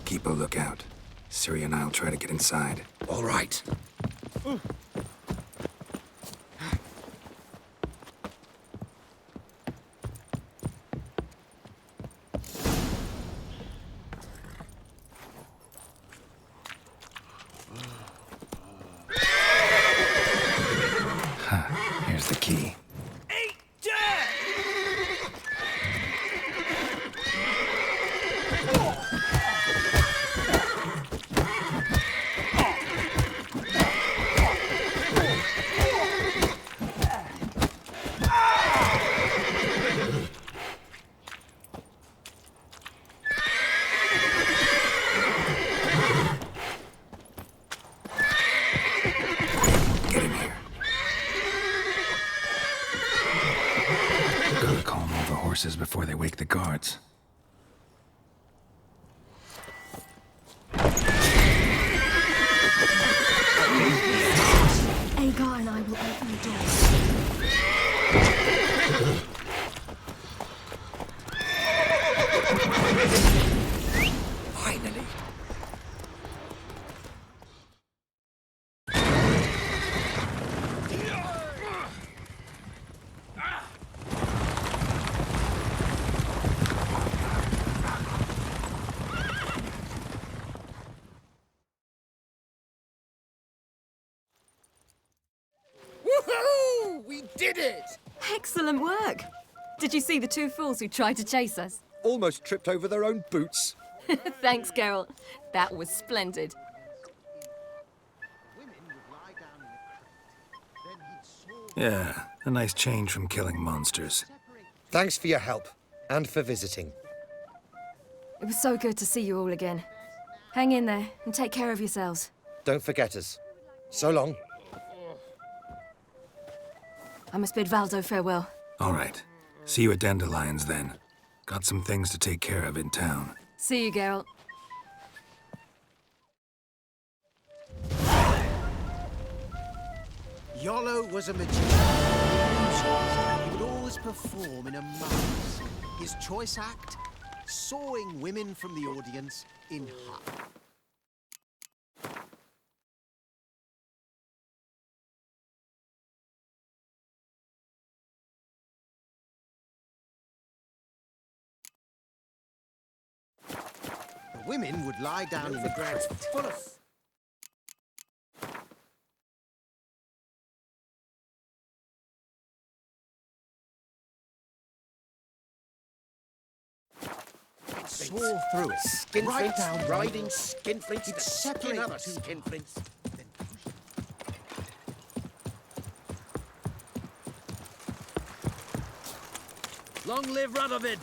Keep a lookout. Ciri and I'll try to get inside. All right. Here's the key. Get in here. Gotta calm all the horses before they wake the guards. Agar and I will open the door. Finally. Woohoo! We did it! Excellent work! Did you see the two fools who tried to chase us? Almost tripped over their own boots. Thanks, Geralt. That was splendid. Yeah, a nice change from killing monsters. Thanks for your help, and for visiting. It was so good to see you all again. Hang in there and take care of yourselves. Don't forget us. So long. I must bid Valdo farewell. All right. See you at Dandelions then. Got some things to take care of in town. See you, Geralt. Yolo was a magician. He would always perform in a mask. His choice act? Sawing women from the audience in half. The women would lie down in the grass full of... Saw through it. Skinflints down riding skinflints to separate skin other two skinflints. Long live Radovid!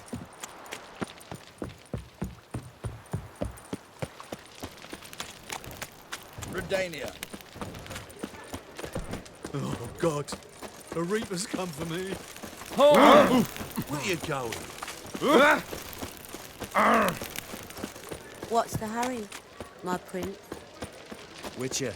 Redania. Oh, God. A reaper's come for me. Where you going? What's the hurry, my prince? Witcher.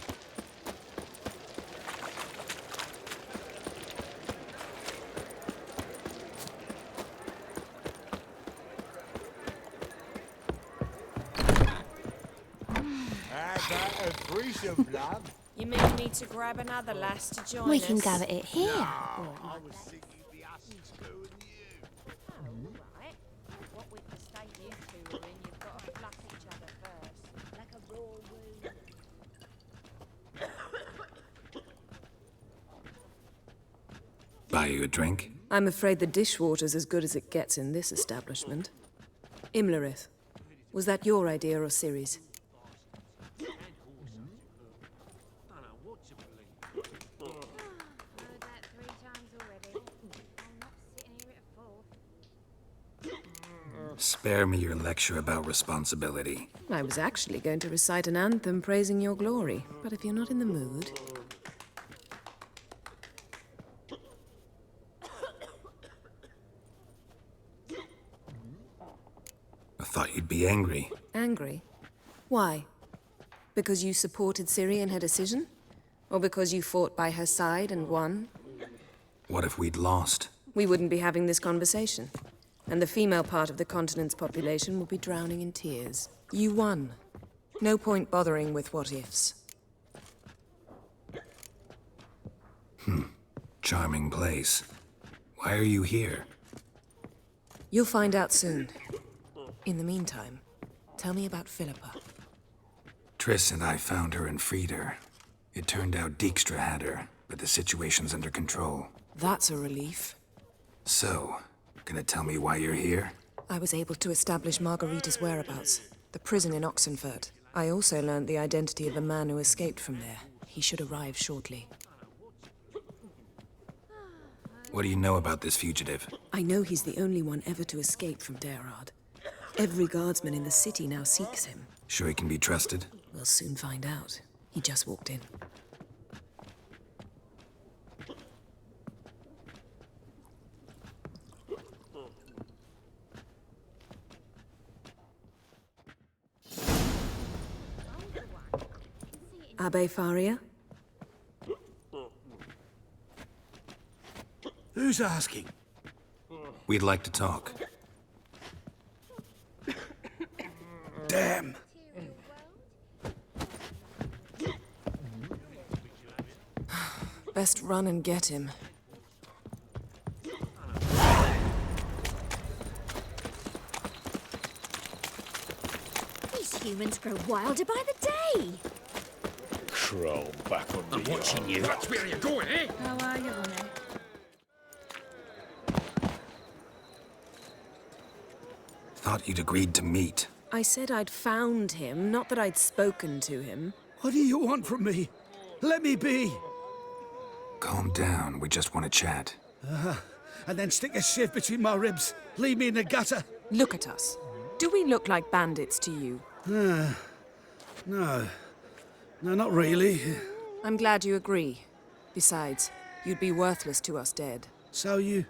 You mean me to grab another lass to join We us? can go at it here. I was thinking the Athens going you. Right. What with the state you two are in, you've got to fluff each other first. Like a raw wound. Buy you a drink? I'm afraid the dishwater's as good as it gets in this establishment. Imlerith, was that your idea or Ciri's? Heard that 3 times already. I'm not sitting here at a fourth. Spare me your lecture about responsibility. I was actually going to recite an anthem praising your glory, but if you're not in the mood... I thought you'd be angry. Angry? Why? Because you supported Ciri in her decision? Or because you fought by her side and won? What if we'd lost? We wouldn't be having this conversation. And the female part of the continent's population would be drowning in tears. You won. No point bothering with what-ifs. Charming place. Why are you here? You'll find out soon. In the meantime, tell me about Philippa. Triss and I found her and freed her. It turned out Dijkstra had her, but the situation's under control. That's a relief. So, gonna tell me why you're here? I was able to establish Margarita's whereabouts, the prison in Oxenfurt. I also learned the identity of the man who escaped from there. He should arrive shortly. What do you know about this fugitive? I know he's the only one ever to escape from Derard. Every guardsman in the city now seeks him. Sure he can be trusted? We'll soon find out. He just walked in. Abbe Faria? Who's asking? We'd like to talk. Damn. Best run and get him. These humans grow wilder by the day. Crawl back on I'm watching you. That's where you're going, eh? How are you, Ronnie? Thought you'd agreed to meet. I said I'd found him, not that I'd spoken to him. What do you want from me? Let me be. Calm down, we just want to chat. And then stick a sieve between my ribs. Leave me in the gutter. Look at us. Do we look like bandits to you? No. No, not really. I'm glad you agree. Besides, you'd be worthless to us dead. So you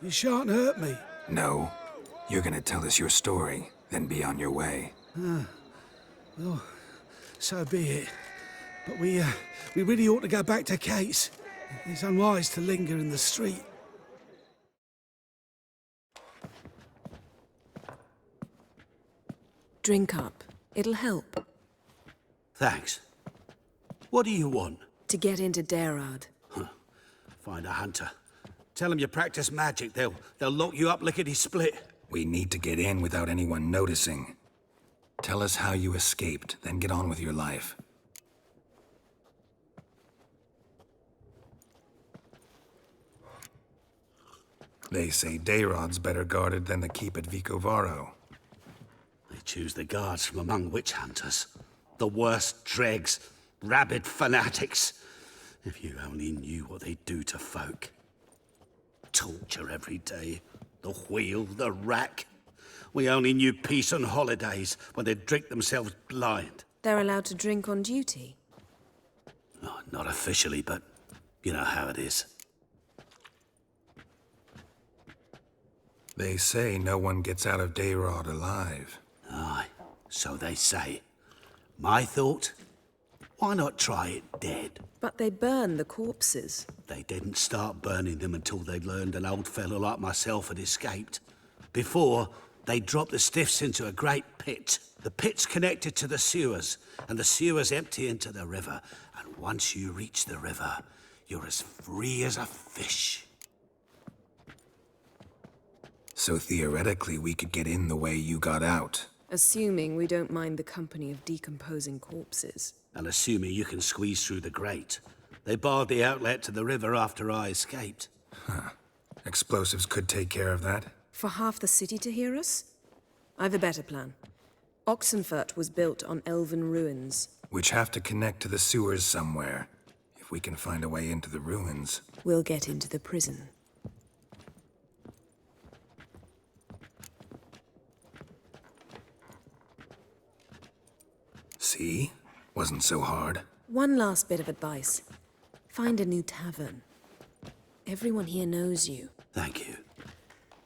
shan't hurt me. No. You're gonna tell us your story, then be on your way. Well, so be it. But we really ought to go back to Kate's. It's unwise to linger in the street. Drink up. It'll help. Thanks. What do you want? To get into Derard. Find a hunter. Tell them you practice magic. They'll lock you up lickety-split. We need to get in without anyone noticing. Tell us how you escaped, then get on with your life. They say Dayrod's better guarded than the keep at Vicovaro. They choose the guards from among witch hunters. The worst dregs, rabid fanatics. If you only knew what they do to folk. Torture every day. The wheel, the rack. We only knew peace on holidays when they'd drink themselves blind. They're allowed to drink on duty. Oh, not officially, but you know how it is. They say no one gets out of Dayrod alive. Aye, so they say. My thought? Why not try it dead? But they burn the corpses. They didn't start burning them until they'd learned an old fellow like myself had escaped. Before, they dropped the stiffs into a great pit. The pit's connected to the sewers, and the sewers empty into the river. And once you reach the river, you're as free as a fish. So theoretically, we could get in the way you got out. Assuming we don't mind the company of decomposing corpses. And assuming you can squeeze through the grate. They barred the outlet to the river after I escaped. Explosives could take care of that. For half the city to hear us? I've a better plan. Oxenfurt was built on elven ruins. Which have to connect to the sewers somewhere. If we can find a way into the ruins. We'll get into the prison. See? Wasn't so hard. One last bit of advice. Find a new tavern. Everyone here knows you. Thank you.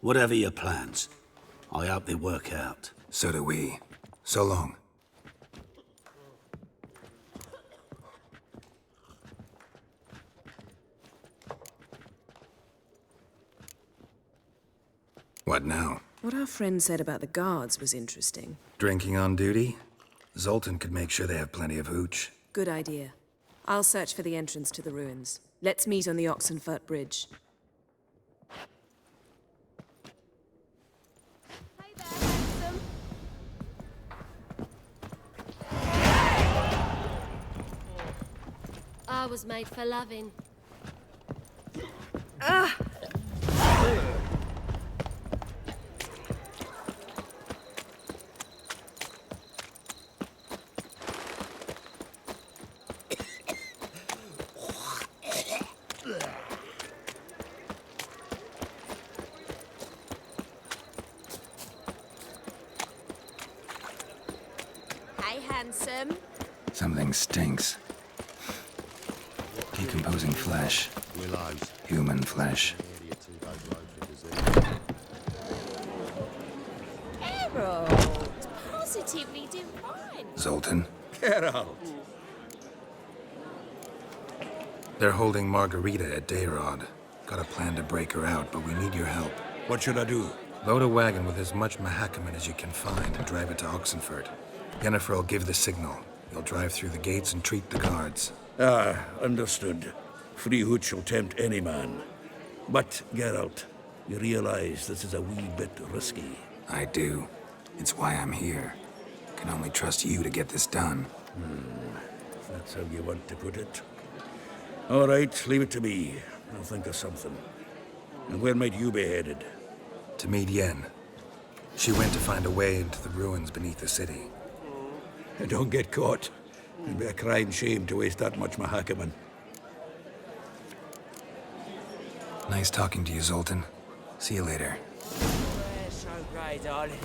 Whatever your plans, I hope they work out. So do we. So long. What now? What our friend said about the guards was interesting. Drinking on duty? Zoltan could make sure they have plenty of hooch. Good idea. I'll search for the entrance to the ruins. Let's meet on the Oxenfurt Bridge. Hey there, handsome. I was made for loving. Hey, handsome. Something stinks. Decomposing flesh. Human flesh. Geralt, positively divine. Zoltan? Geralt! They're holding Margarita at Dayrod. Got a plan to break her out, but we need your help. What should I do? Load a wagon with as much Mahakaman as you can find and drive it to Oxenfurt. Yennefer will give the signal. You'll drive through the gates and treat the guards. Ah, understood. Free hooch will tempt any man. But, Geralt, you realize this is a wee bit risky. I do. It's why I'm here. Can only trust you to get this done. If that's how you want to put it. All right, leave it to me. I'll think of something. And where might you be headed? To meet Yen. She went to find a way into the ruins beneath the city. And don't get caught. It'd be a crying shame to waste that much Mahakaman. Nice talking to you, Zoltan. See you later. So great, darling.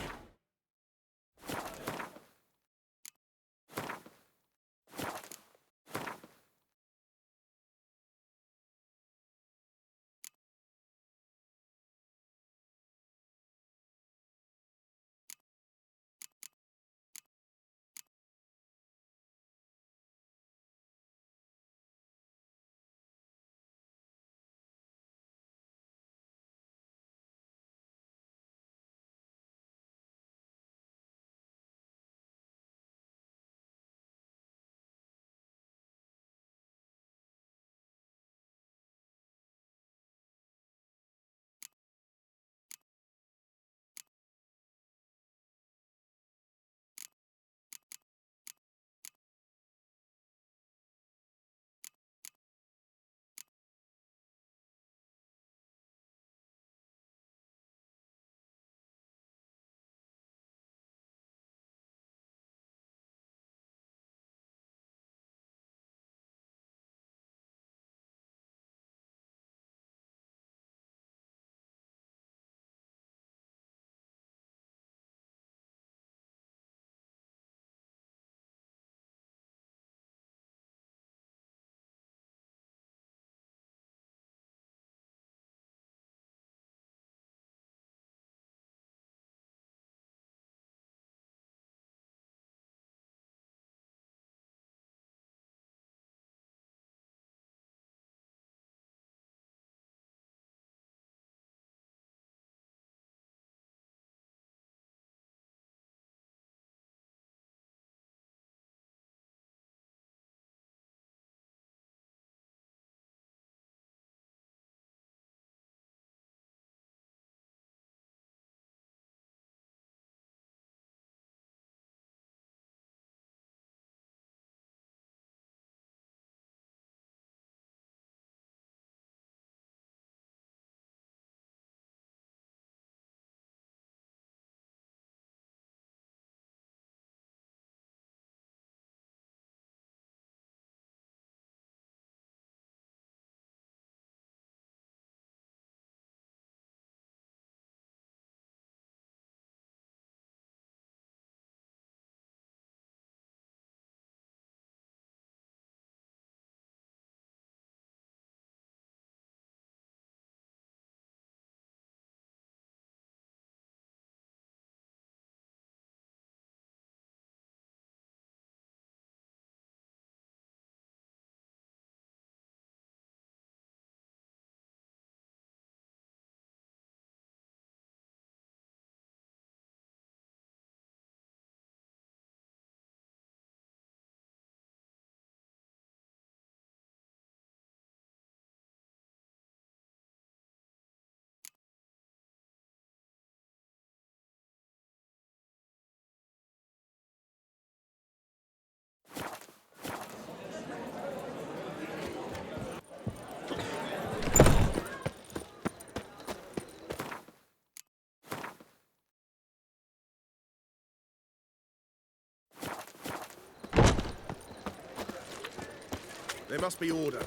There must be order.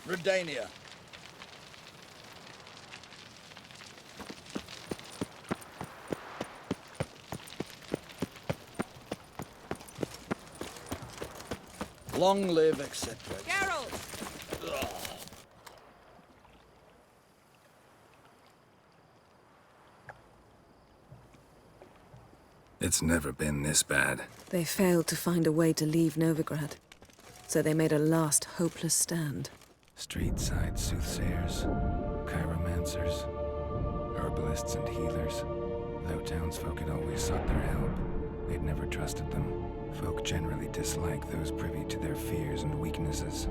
Redania. Long live, etc. Geralt! It's never been this bad. They failed to find a way to leave Novigrad, so they made a last hopeless stand. Street-side soothsayers, chiromancers, herbalists and healers. Though townsfolk had always sought their help, they'd never trusted them. Folk generally disliked those privy to their fears and weaknesses.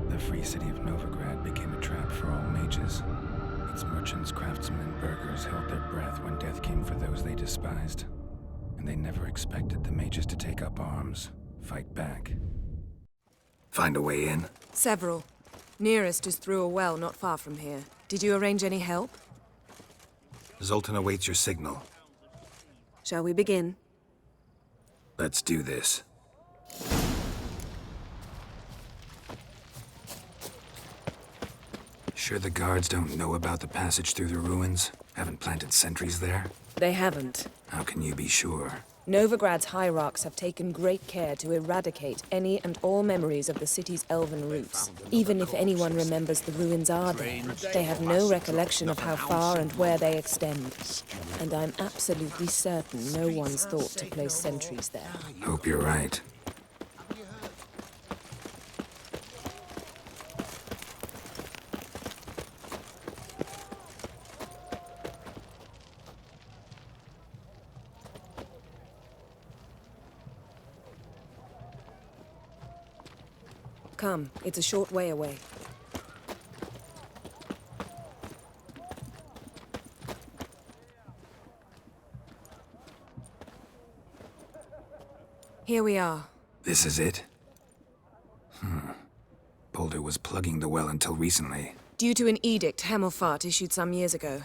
The free city of Novigrad became a trap for all mages. Its merchants, craftsmen, and burghers held their breath when death came for those they despised. And they never expected the mages to take up arms, fight back. Find a way in? Several. Nearest is through a well not far from here. Did you arrange any help? Zoltan awaits your signal. Shall we begin? Let's do this. Sure the guards don't know about the passage through the ruins? Haven't planted sentries there? They haven't. How can you be sure? Novigrad's hierarchs have taken great care to eradicate any and all memories of the city's elven roots. Even if anyone remembers the ruins are there, they have no recollection of how far and where they extend. And I'm absolutely certain no one's thought to place sentries there. Hope you're right. Come, it's a short way away. Here we are. This is it? Boulder was plugging the well until recently. Due to an edict Hemelfart issued some years ago.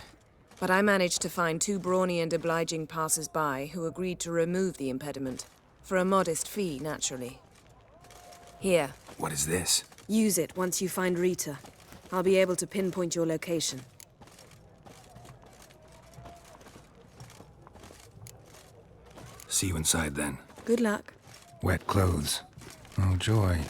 But I managed to find two brawny and obliging passers-by who agreed to remove the impediment. For a modest fee, naturally. Here. What is this? Use it once you find Rita. I'll be able to pinpoint your location. See you inside then. Good luck. Wet clothes. Oh, joy.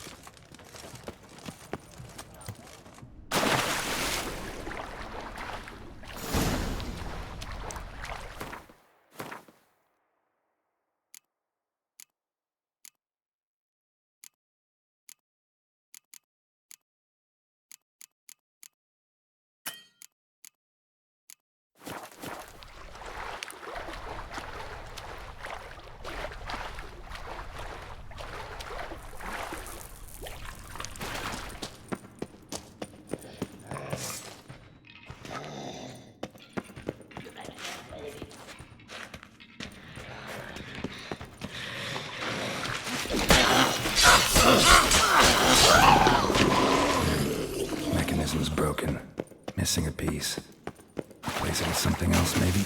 Mechanism's broken. Missing a piece. Replace it with something else, maybe?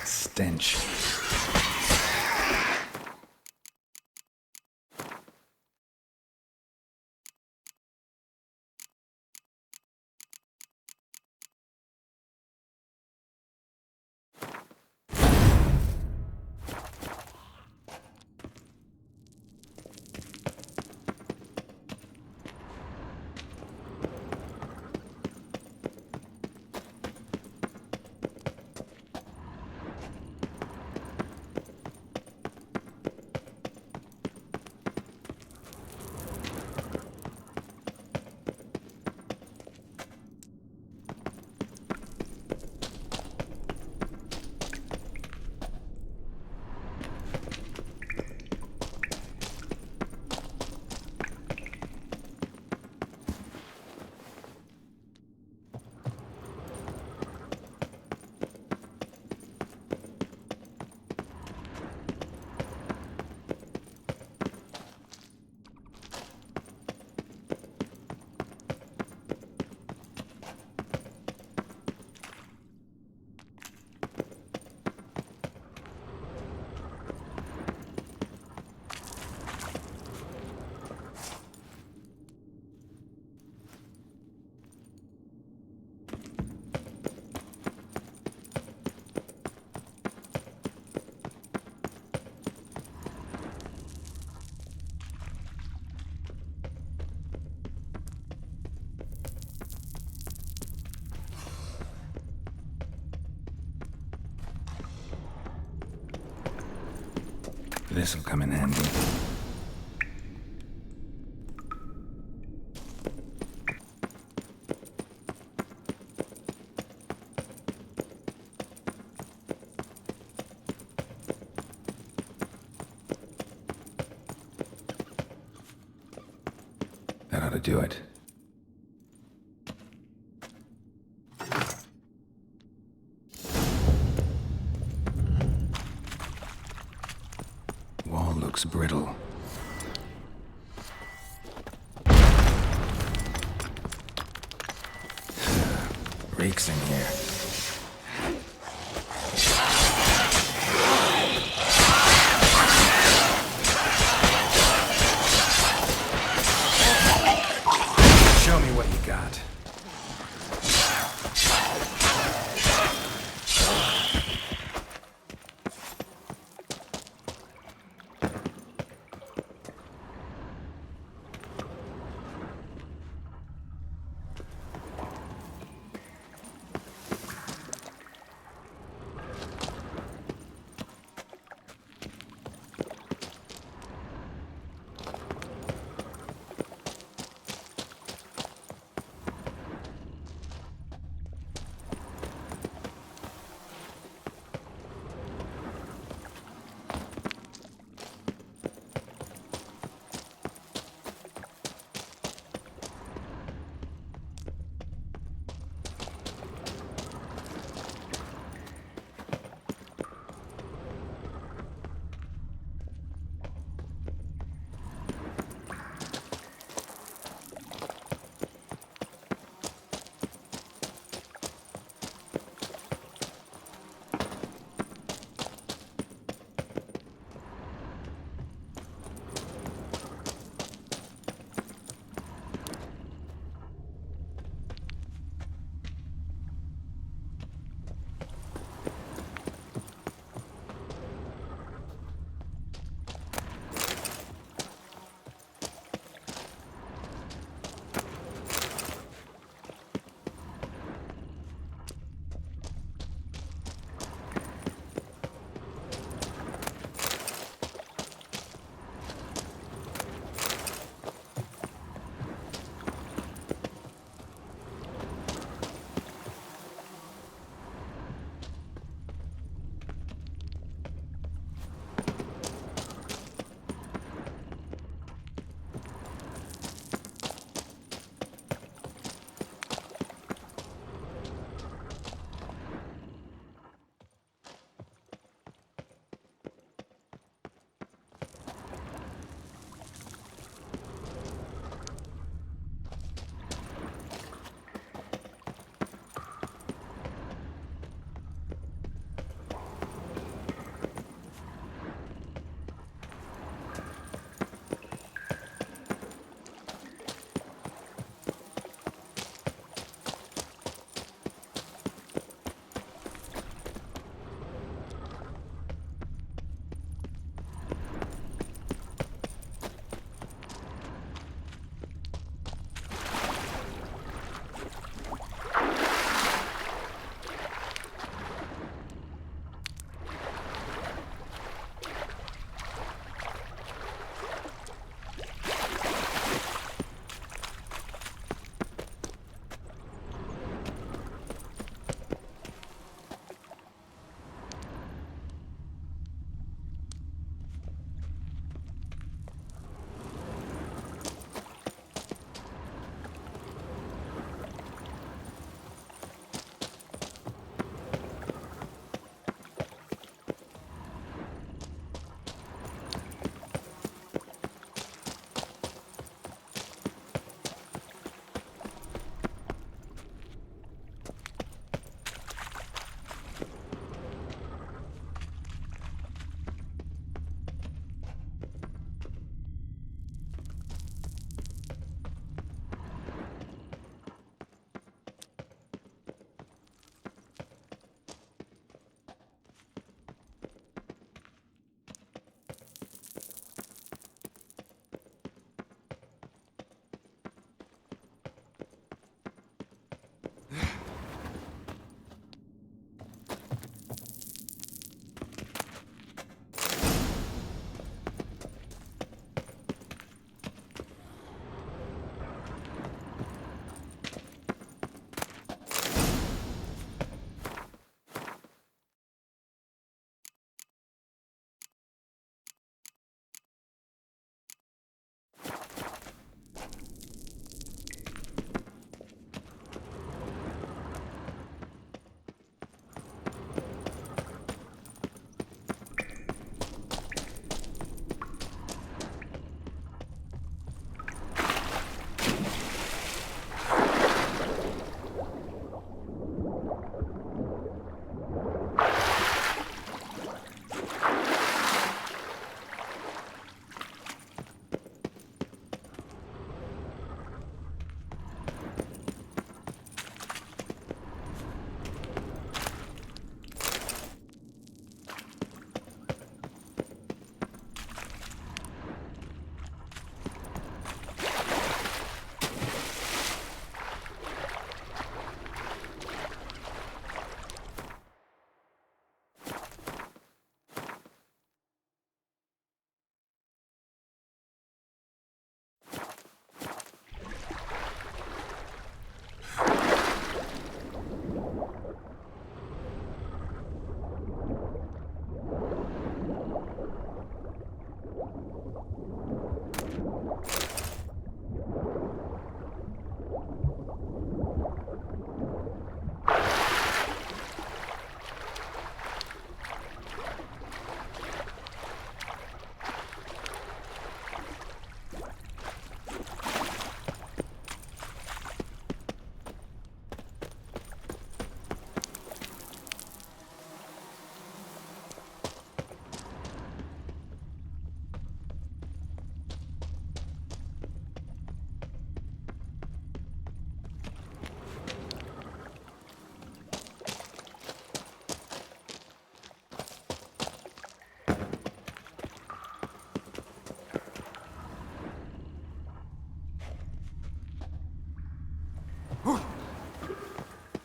Stench. This'll come in handy. That ought to do it. Wall looks brittle. Reeks in here. Show me what you got.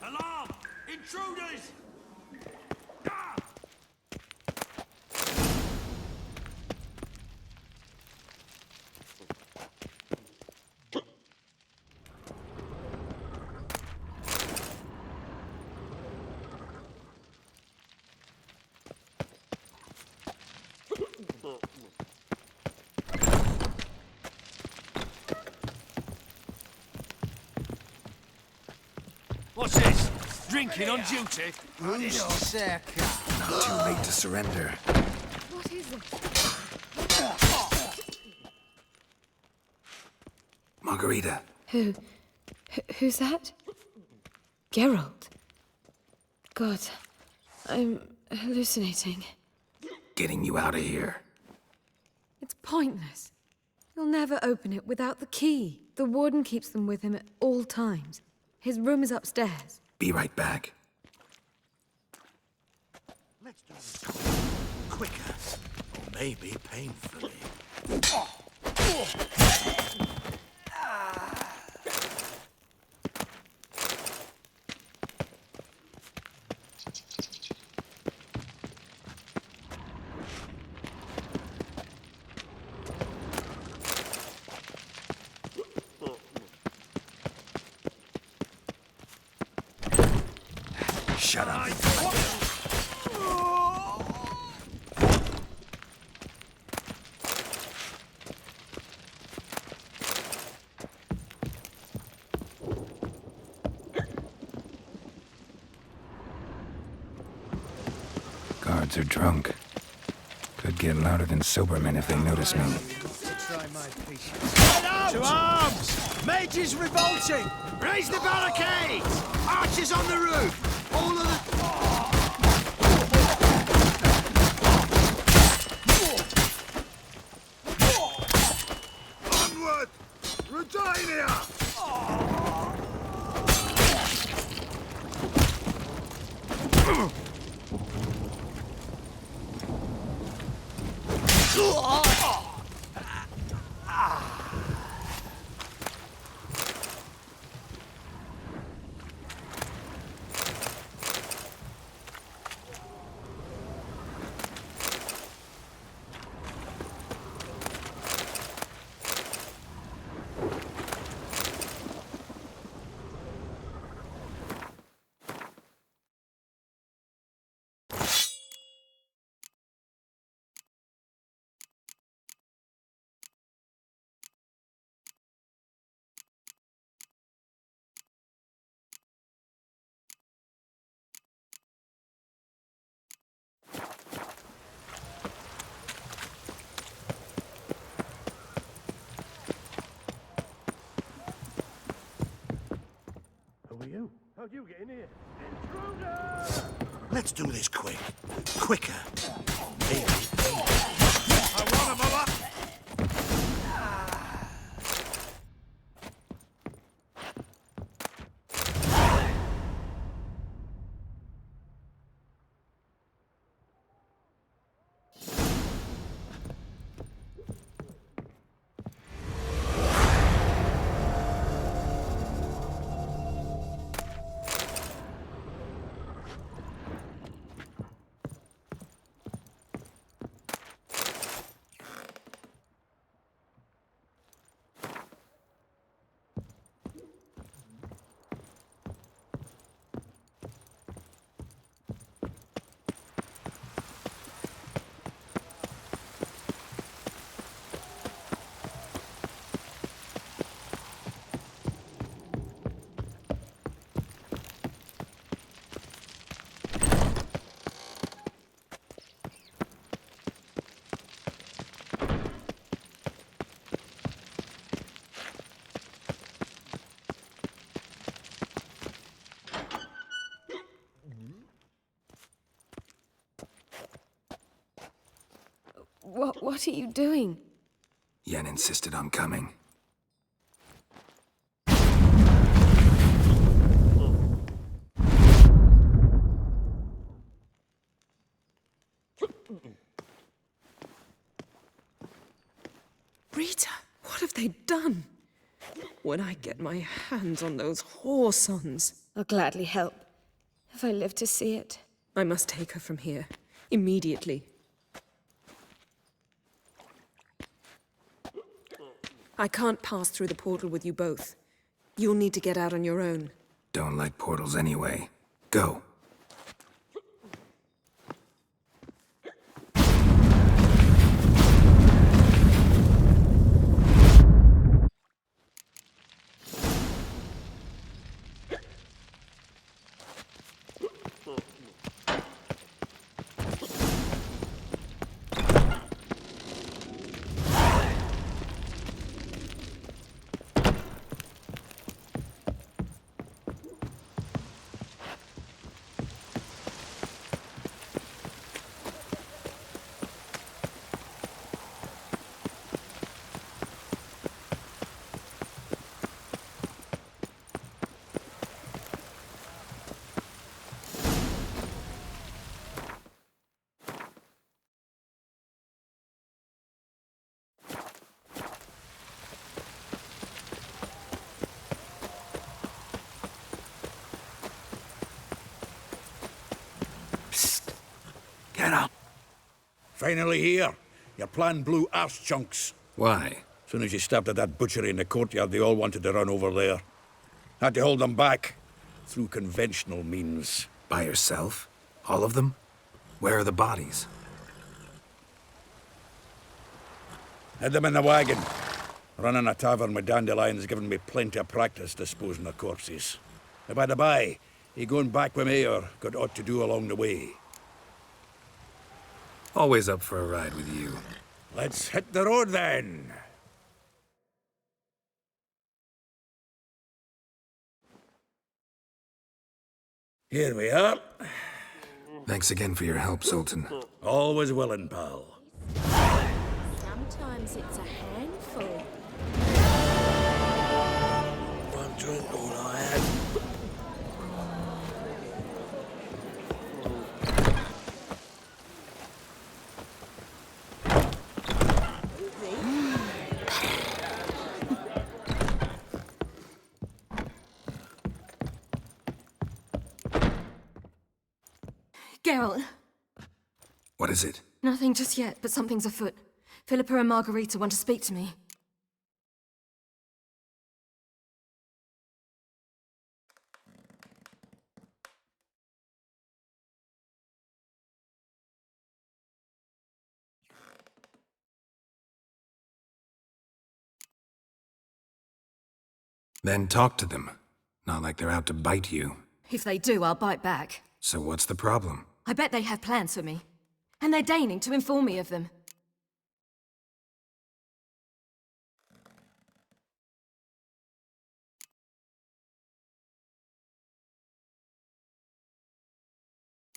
Alarm! Intruders! What's this? Drinking on duty? Who's Circa? Not too late to surrender. What is it? Margarita. Who's that? Geralt. God, I'm hallucinating. Getting you out of here. It's pointless. He'll never open it without the key. The warden keeps them with him at all times. His room is upstairs. Be right back. Let's do this quicker, or maybe painfully. Shut up. Guards are drunk. Could get louder than sober men if they notice me. Try my patience. To arms! Mages revolting! Raise the barricades! Archers on the roof! All of the... Onward! Regina! How'd you get in here? Intruder! Let's do this quick. Quicker. Maybe. I want him alive! What are you doing? Yen insisted on coming. Rita, what have they done? When I get my hands on those whore sons. I'll gladly help, if I live to see it. I must take her from here. Immediately. I can't pass through the portal with you both. You'll need to get out on your own. Don't like portals anyway. Go. Get up. Finally here. Your plan blew arse chunks. Why? Soon as you stopped at that butchery in the courtyard, they all wanted to run over there. Had to hold them back. Through conventional means. By yourself? All of them? Where are the bodies? Had them in the wagon. Running a tavern with dandelions given me plenty of practice disposing of corpses. And by the by, you going back with me or got aught to do along the way? Always up for a ride with you. Let's hit the road then. Here we are. Thanks again for your help, Sultan. Always willing, pal. Sometimes it's a handful. One drink all I had. Geralt! What is it? Nothing just yet, but something's afoot. Philippa and Margarita want to speak to me. Then talk to them. Not like they're out to bite you. If they do, I'll bite back. So what's the problem? I bet they have plans for me. And they're deigning to inform me of them.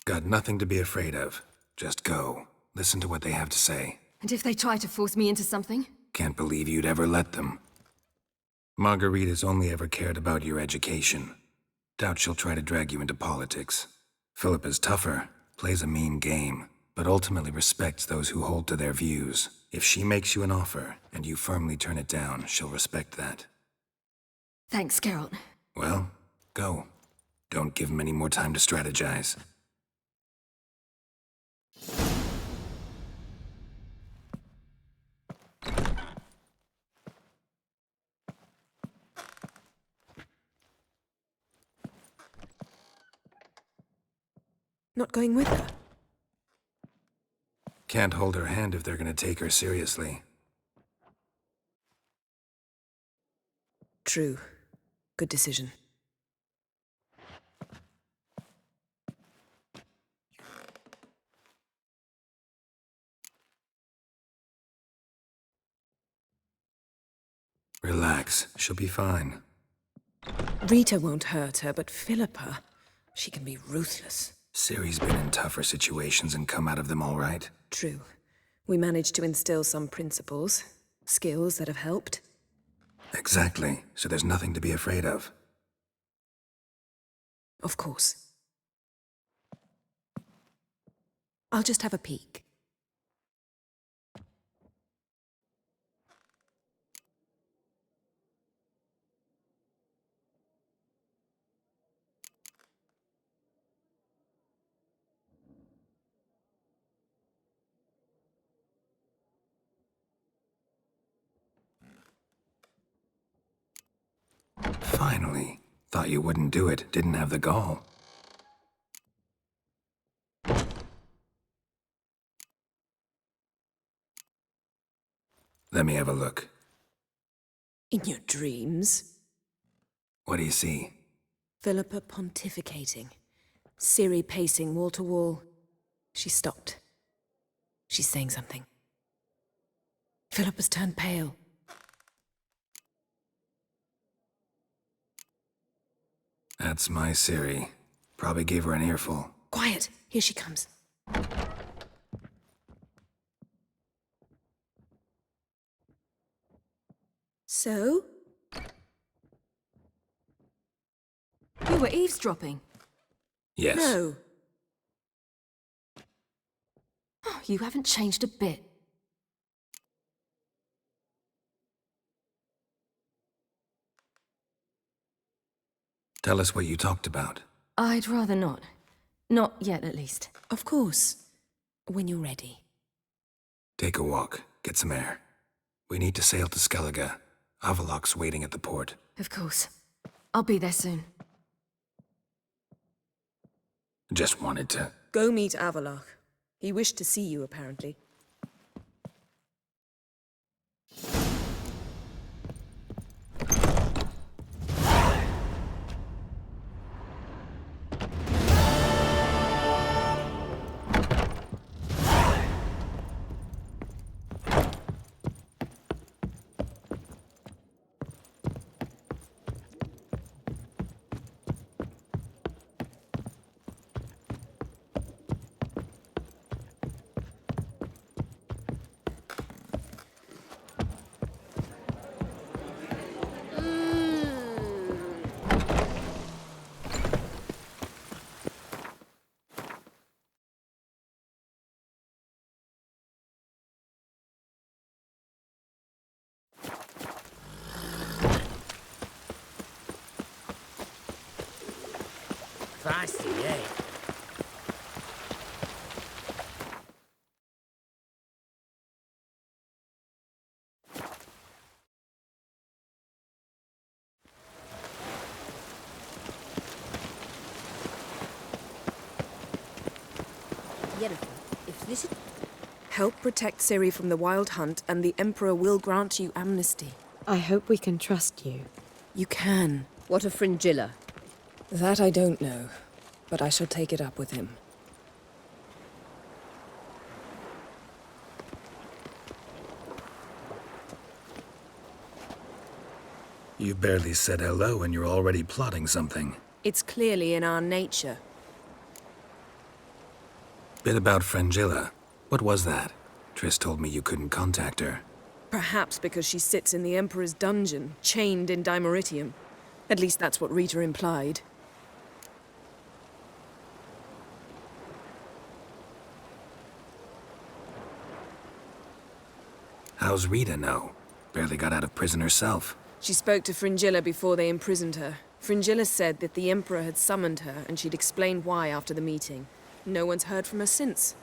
Got nothing to be afraid of. Just go. Listen to what they have to say. And if they try to force me into something? Can't believe you'd ever let them. Margarita's only ever cared about your education. Doubt she'll try to drag you into politics. Philippa's tougher, plays a mean game, but ultimately respects those who hold to their views. If she makes you an offer, and you firmly turn it down, she'll respect that. Thanks, Geralt. Well, go. Don't give him any more time to strategize. Not going with her? Can't hold her hand if they're gonna take her seriously. True. Good decision. Relax, she'll be fine. Rita won't hurt her, but Philippa, she can be ruthless. Ciri's been in tougher situations and come out of them all right. True. We managed to instill some principles, skills that have helped. Exactly, so there's nothing to be afraid of. Of course. I'll just have a peek. Finally. Thought you wouldn't do it, didn't have the gall. Let me have a look. In your dreams? What do you see? Philippa pontificating. Ciri pacing wall to wall. She stopped. She's saying something. Philippa's turned pale. That's my Ciri. Probably gave her an earful. Quiet! Here she comes. So? You were eavesdropping. Yes. No. Oh, you haven't changed a bit. Tell us what you talked about. I'd rather not. Not yet, at least. Of course. When you're ready. Take a walk. Get some air. We need to sail to Skellige. Avalok's waiting at the port. Of course. I'll be there soon. Just wanted to... Go meet Avalok. He wished to see you, apparently. Feisty, eh? Yennefer, if this is... Help protect Ciri from the Wild Hunt, and the Emperor will grant you amnesty. I hope we can trust you. You can. What of Fringilla? That I don't know, but I shall take it up with him. You barely said hello and you're already plotting something. It's clearly in our nature. Bit about Fringilla. What was that? Triss told me you couldn't contact her. Perhaps because she sits in the Emperor's dungeon, chained in Dimeritium. At least that's what Rita implied. How's Rita know? Barely got out of prison herself. She spoke to Fringilla before they imprisoned her. Fringilla said that the Emperor had summoned her, and she'd explained why after the meeting. No one's heard from her since.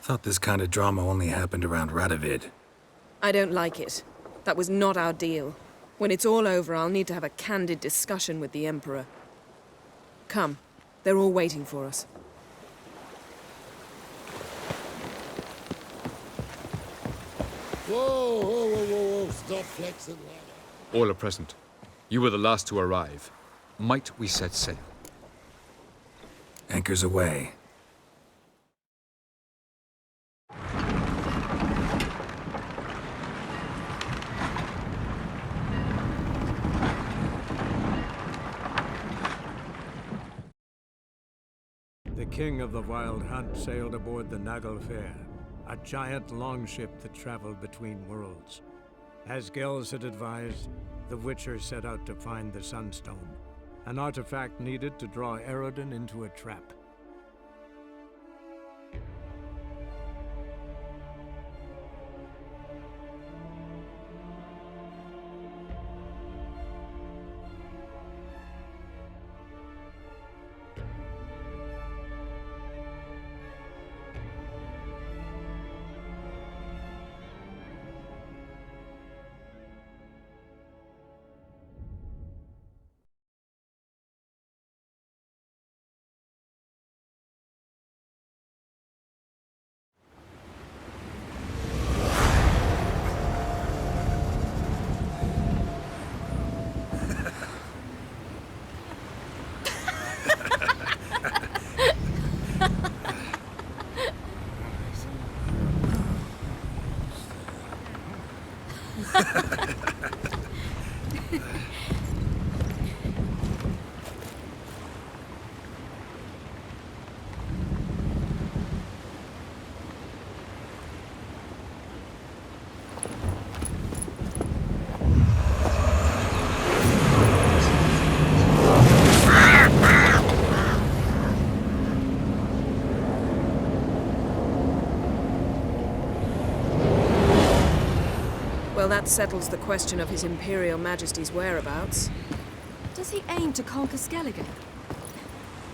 Thought this kind of drama only happened around Radovid. I don't like it. That was not our deal. When it's all over, I'll need to have a candid discussion with the Emperor. Come. They're all waiting for us. Whoa, stop flexing, lad. All are present. You were the last to arrive. Might we set sail? Anchors away. The king of the Wild Hunt sailed aboard the Naglfare. a giant longship that traveled between worlds. As Gels had advised, the Witcher set out to find the Sunstone, an artifact needed to draw Eredin into a trap. Well, that settles the question of His Imperial Majesty's whereabouts. Does he aim to conquer Skellige?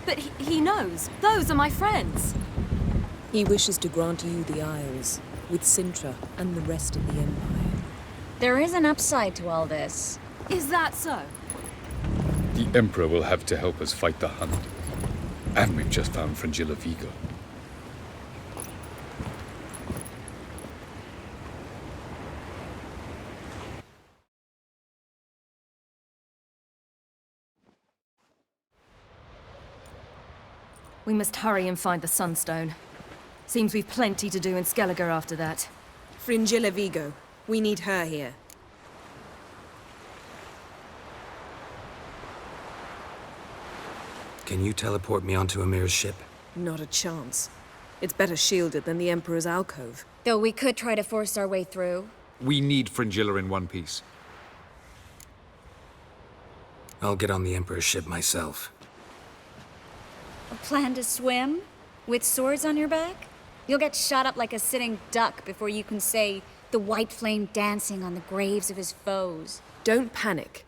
But he knows. Those are my friends. He wishes to grant you the Isles, with Sintra and the rest of the Empire. There is an upside to all this. Is that so? The Emperor will have to help us fight the Hunt. And we've just found Fringilla Vigo. We must hurry and find the Sunstone. Seems we've plenty to do in Skellige after that. Fringilla Vigo. We need her here. Can you teleport me onto Amir's ship? Not a chance. It's better shielded than the Emperor's alcove. Though we could try to force our way through. We need Fringilla in one piece. I'll get on the Emperor's ship myself. A plan to swim? With swords on your back? You'll get shot up like a sitting duck before you can say the white flame dancing on the graves of his foes. Don't panic.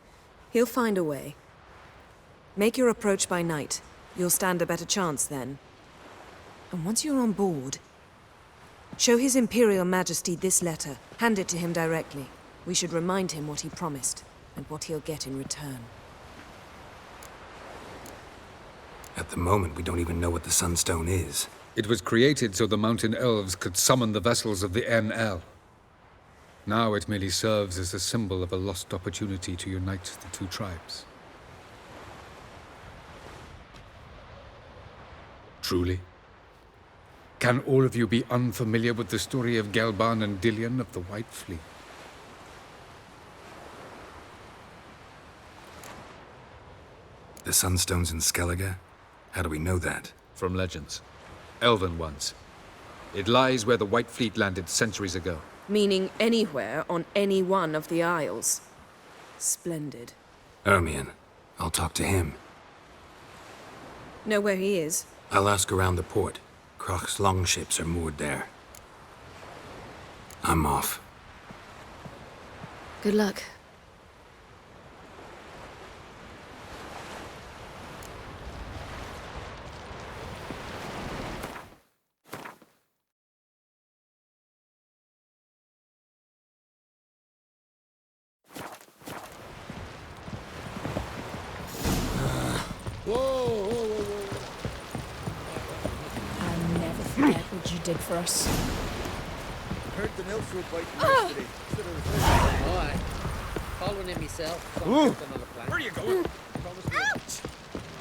He'll find a way. Make your approach by night. You'll stand a better chance then. And once you're on board, show His Imperial Majesty this letter. Hand it to him directly. We should remind him what he promised, and what he'll get in return. At the moment, we don't even know what the Sunstone is. It was created so the Mountain Elves could summon the vessels of the NL. Now it merely serves as a symbol of a lost opportunity to unite the two tribes. Truly? Can all of you be unfamiliar with the story of Gelban and Dillion of the White Fleet? The Sunstone's in Skellige? How do we know that? From legends. Elven ones. It lies where the White Fleet landed centuries ago. Meaning anywhere on any one of the Isles. Splendid. Ermion. I'll talk to him. Know where he is? I'll ask around the port. Krach's longships are moored there. I'm off. Good luck. I'll never forget what you did for us. Heard the nilf were biting yesterday. Alright. Following him myself. Ooh. Where are you going? Ouch!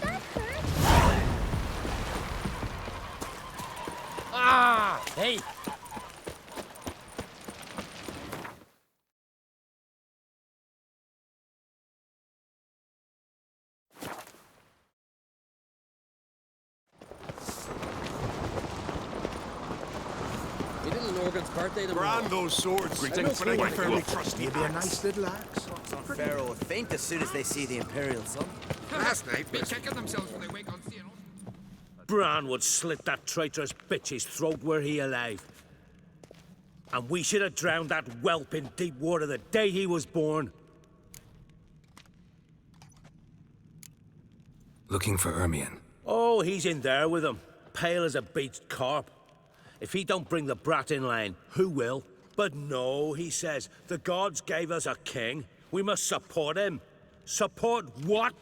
That hurt! Ah! Hey! We didn't know Morgan's birthday Brand tomorrow. those swords. Greetings from my fairly trusty Maybe a nice little axe. Pharaoh will faint as soon as they see the Imperial sun. Last night, be kicking themselves when they wake on seeing. Bran would slit that traitorous bitch's throat were he alive. And we should have drowned that whelp in deep water the day he was born. Looking for Ermion. Oh, he's in there with him, pale as a beached carp. If he don't bring the brat in line, who will? But no, he says, the gods gave us a king. We must support him. Support what?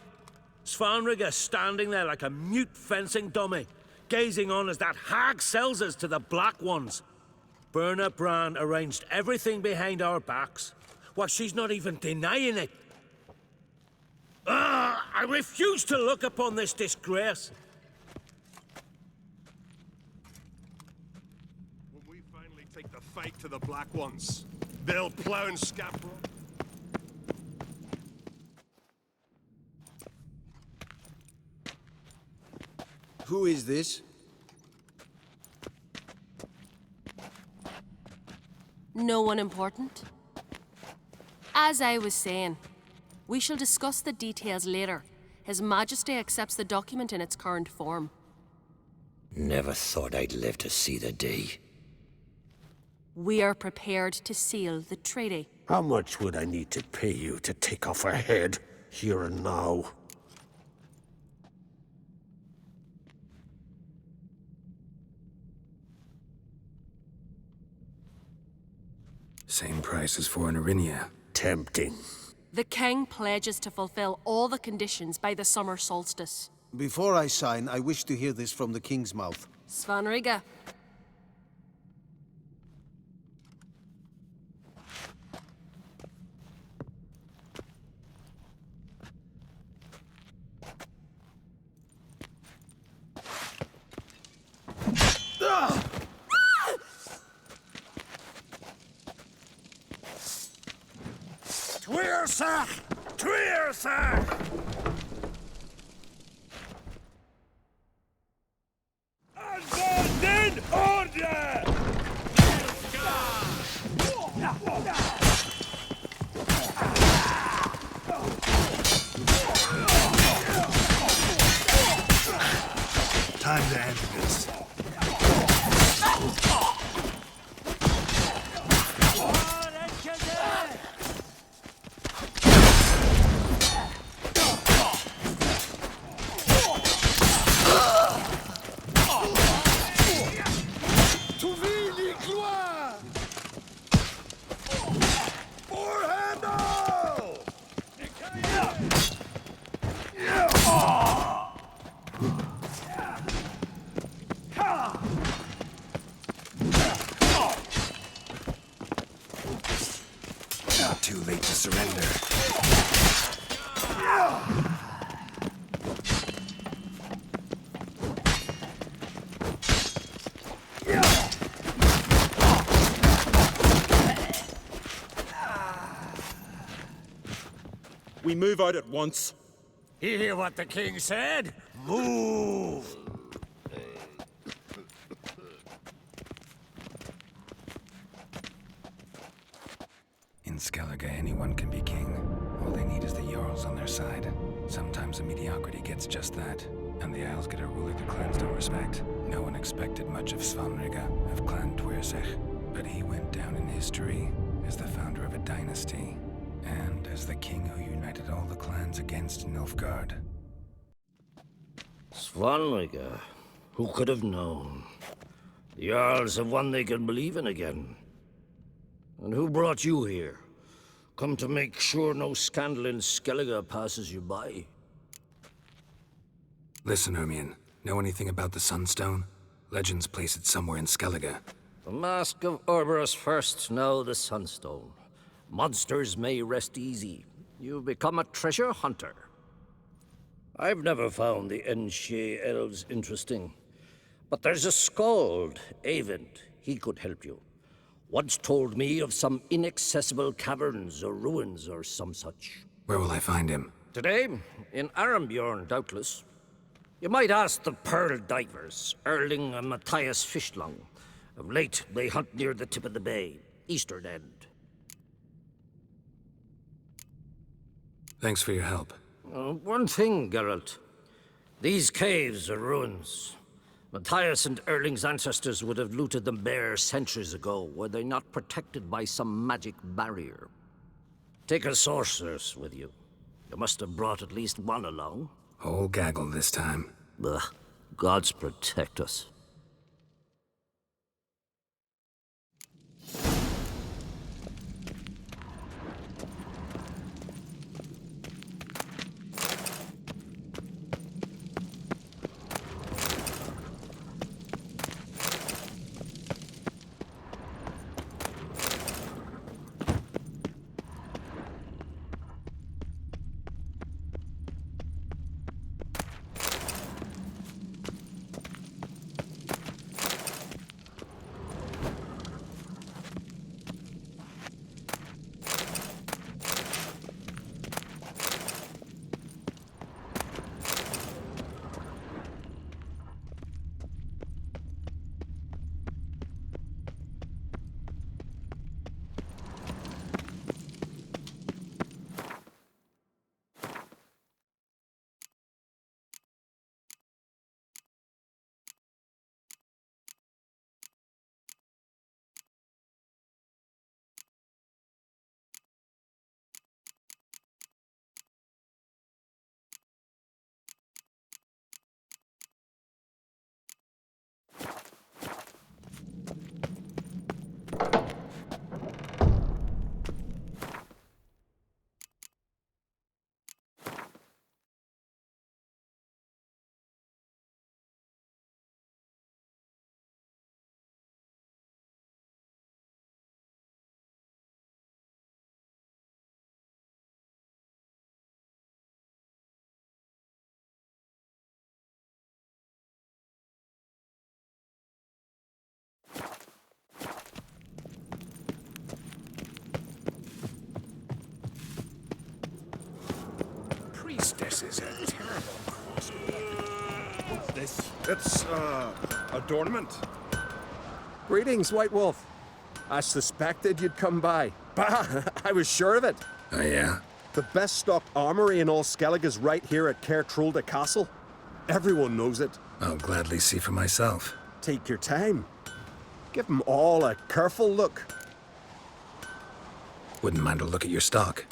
Svanrigga standing there like a mute fencing dummy, gazing on as that hag sells us to the Black Ones. Berna Bran arranged everything behind our backs. Well, she's not even denying it. I refuse to look upon this disgrace. When we finally take the fight to the Black Ones, they'll plough and scab. Who is this? No one important. As I was saying, we shall discuss the details later. His Majesty accepts the document in its current form. Never thought I'd live to see the day. We are prepared to seal the treaty. How much would I need to pay you to take off her head, here and now? Same price as for an Arinia. Tempting. The king pledges to fulfill all the conditions by the summer solstice. Before I sign, I wish to hear this from the king's mouth. Svanrigga. Tweersach! Tweersach! Abandon order! Time to end this. Not too late to surrender. We move out at once. You hear what the king said? Move! In Skellige, anyone can be king. All they need is the Jarls on their side. Sometimes a mediocrity gets just that, and the Isles get a ruler the clans don't respect. No one expected much of Svanrigga, of Clan Tweersich, but he went down in history as the founder of a dynasty, and as the king who united all the clans against Nilfgaard. Svanrigga, who could have known? The Jarls have one they can believe in again. And who brought you here? Come to make sure no scandal in Skellige passes you by. Listen, Ermion. Know anything about the Sunstone? Legends place it somewhere in Skellige. The Mask of Orberus first, now the Sunstone. Monsters may rest easy. You've become a treasure hunter. I've never found the Enshe elves interesting. But there's a skald, Eyvind. He could help you. Once told me of some inaccessible caverns or ruins or some such. Where will I find him? Today, in Arambjorn, doubtless. You might ask the Pearl Divers, Erling and Matthias Fischlung. Of late, they hunt near the tip of the bay, eastern end. Thanks for your help. One thing, Geralt. These caves are ruins. Matthias and Erling's ancestors would have looted them bare centuries ago, were they not protected by some magic barrier. Take a sorceress with you. You must have brought at least one along. Whole gaggle this time. Ugh. Gods protect us. Priestesses are terrible cross. What's this? It's, adornment. Greetings, White Wolf. I suspected you'd come by. Bah, I was sure of it. Oh, yeah? The best stocked armory in all Skellig is right here at Caer Trolda Castle. Everyone knows it. I'll gladly see for myself. Take your time. Give them all a careful look. Wouldn't mind a look at your stock.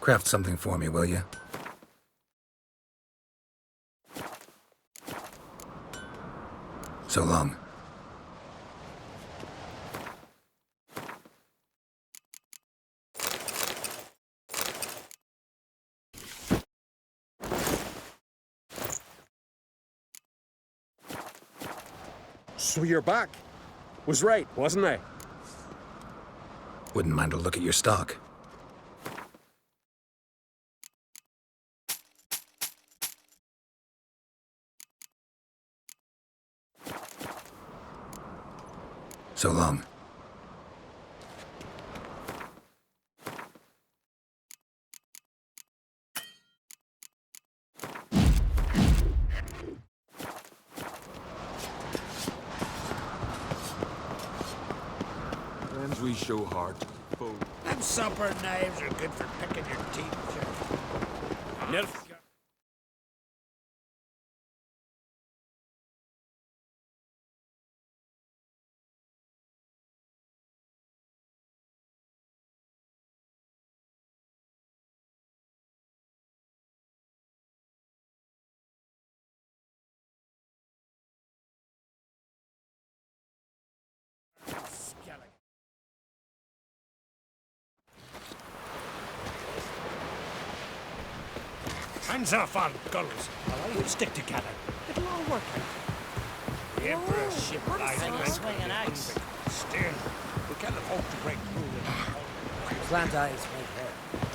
Craft something for me, will you? So long. So you're back. Was right, wasn't I? Wouldn't mind a look at your stock. So long. Friends we show heart. Foe. Them supper knives are good for picking your teeth. Nilf. Hands off on gulls. Allow you stick together. It'll all work out. The Emperor's ship lies in swing an axe. Still, we can't afford to break through. Plant eyes right there.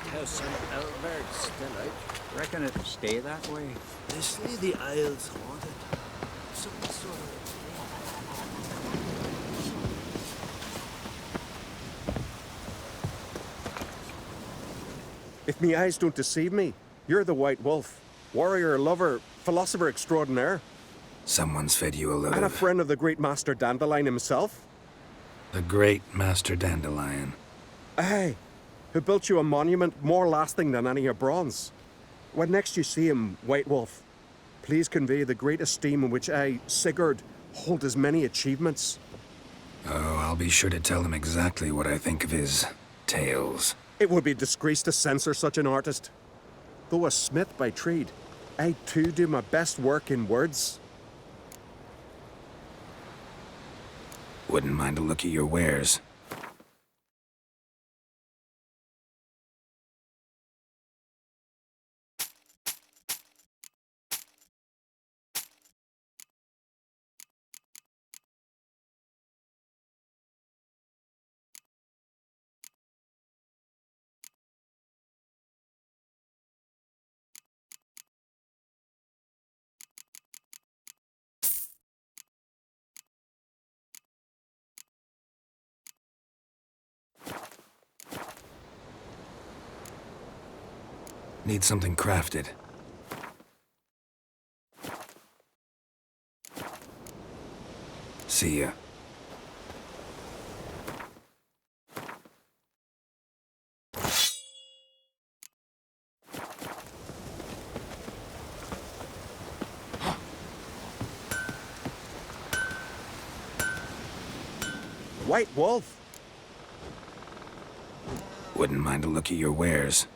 Lighthouse and Elbert still out. Reckon it'll stay that way. They say the Isle's haunted. Some sort of... If me eyes don't deceive me, you're the White Wolf. Warrior, lover, philosopher extraordinaire. Someone's fed you a load And a of... friend of the great Master Dandelion himself. The great Master Dandelion. Aye, who built you a monument more lasting than any of bronze. When next you see him, White Wolf, please convey the great esteem in which I, Sigurd, hold his many achievements. Oh, I'll be sure to tell him exactly what I think of his tales. It would be disgrace to censor such an artist. Though a smith by trade, I too do my best work in words. Wouldn't mind a look at your wares. Need something crafted. See ya. White Wolf! Wouldn't mind a look at your wares.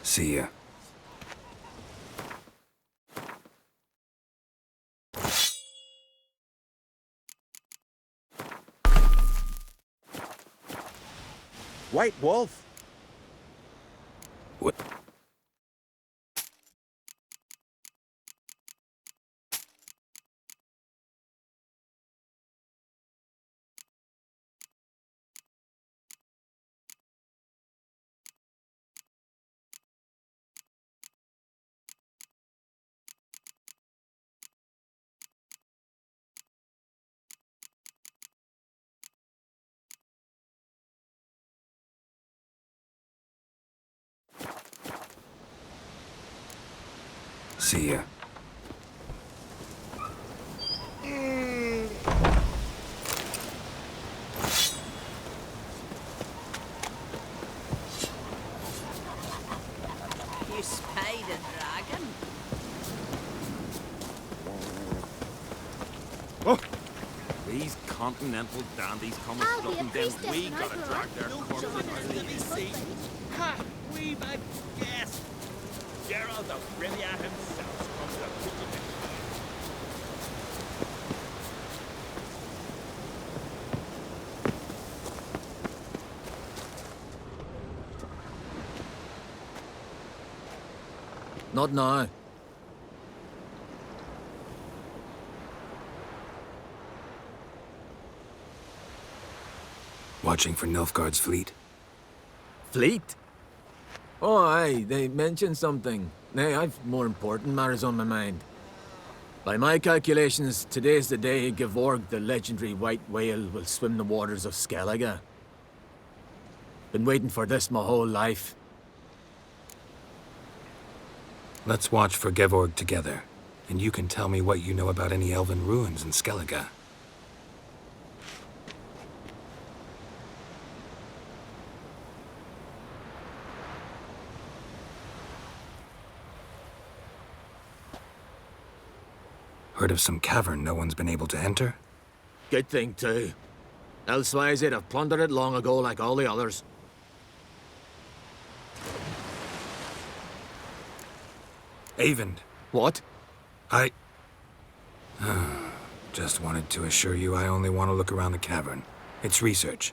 See ya. White Wolf! What? See ya. You spayed a dragon? Oh! These continental dandies come and stuff them down. We gotta drag their corpses out of the sea. Ha! We've a guest! Geralt of Rivia himself comes to put the Not now. Watching for Nilfgaard's fleet. Fleet? Oh, aye, they mentioned something. Nay, I've more important matters on my mind. By my calculations, today's the day Gevorg, the legendary white whale, will swim the waters of Skellige. Been waiting for this my whole life. Let's watch for Gevorg together, and you can tell me what you know about any elven ruins in Skellige. Heard of some cavern no one's been able to enter? Good thing, too. Elsewise, they'd have plundered it long ago like all the others. Avend. What? I... Just wanted to assure you I only want to look around the cavern. It's research.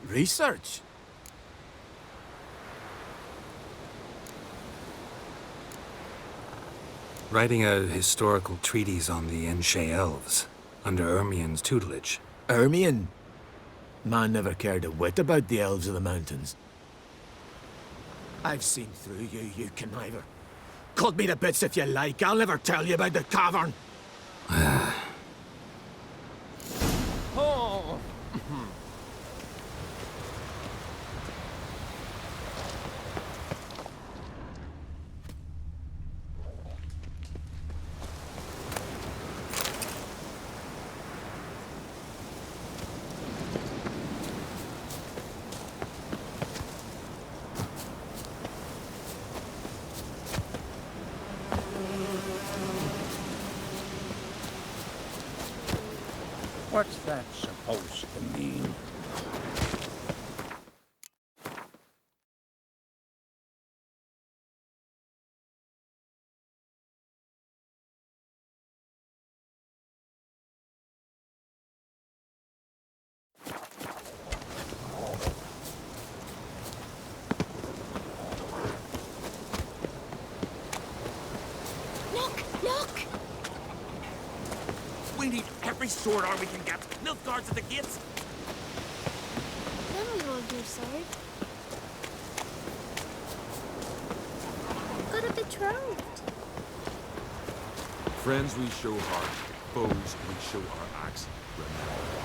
Research? Writing a historical treatise on the Enshe elves, under Ermien's tutelage. Ermien? Man never cared a whit about the elves of the mountains. I've seen through you, you conniver. Cut me to bits if you like, I'll never tell you about the cavern! Oh. What's that supposed to mean? Look! We need every sword arm we can get. Milk guards at the gates. Then we hold your sword. Got a betrothed. Friends we show heart, foes we show our axe. Remember.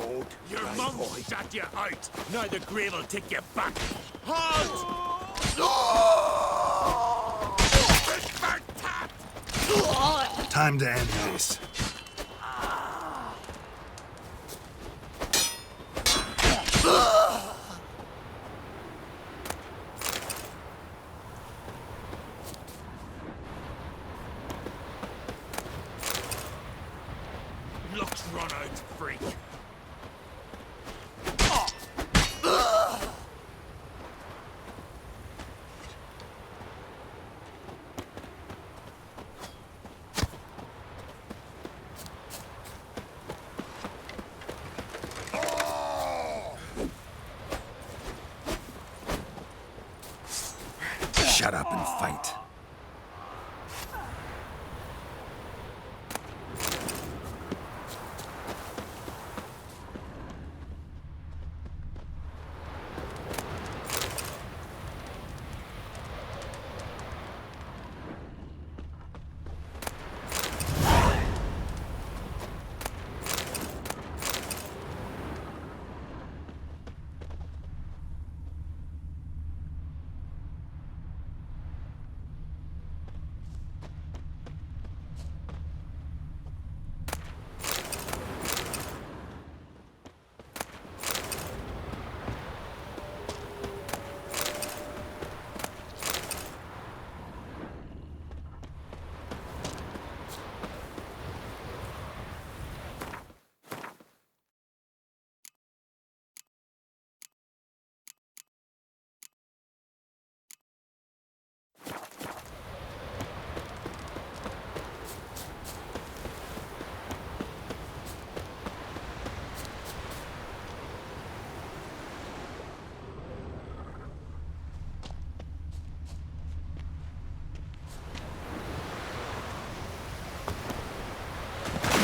road. Your right mum boy. shot you out. Now the grave will take you back. Time to end this. Luck's run out, freak. Shut up and fight.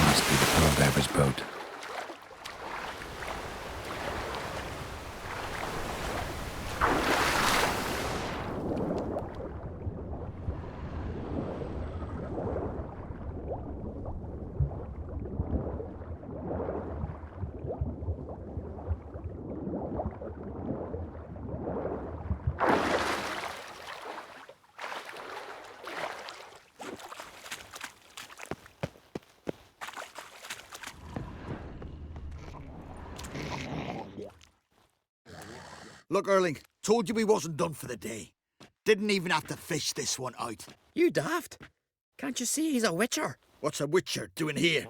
Must be the pearl diver's boat. Look, Erling, told you we wasn't done for the day. Didn't even have to fish this one out. You daft? Can't you see he's a witcher? What's a witcher doing here?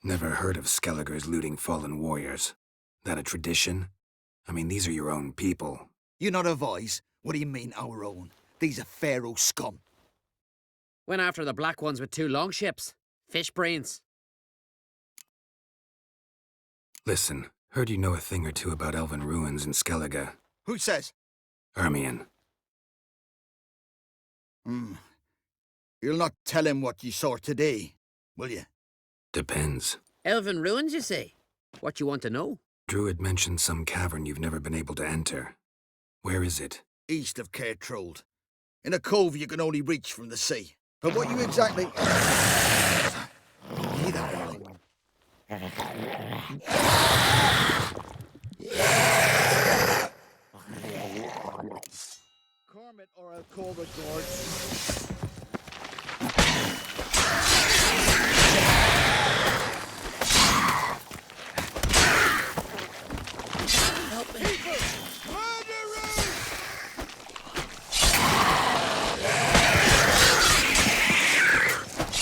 Never heard of Skelligers looting fallen warriors. That a tradition? I mean, these are your own people. You not advise? What do you mean, our own? These are Pharaoh scum. Went after the black ones with 2 longships. Fish brains. Listen, heard you know a thing or two about elven ruins in Skellige. Who says? Ermion. You'll not tell him what you saw today, will you? Depends. Elven ruins, you say? What you want to know? Druid mentioned some cavern you've never been able to enter. Where is it? East of Cairtrold. In a cove you can only reach from the sea. But what you exactly... Hear that, Erling? Cormit, or I'll call the guards. Help me.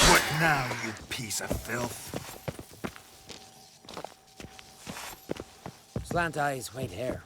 What now, you piece of filth? Slant eyes, white hair.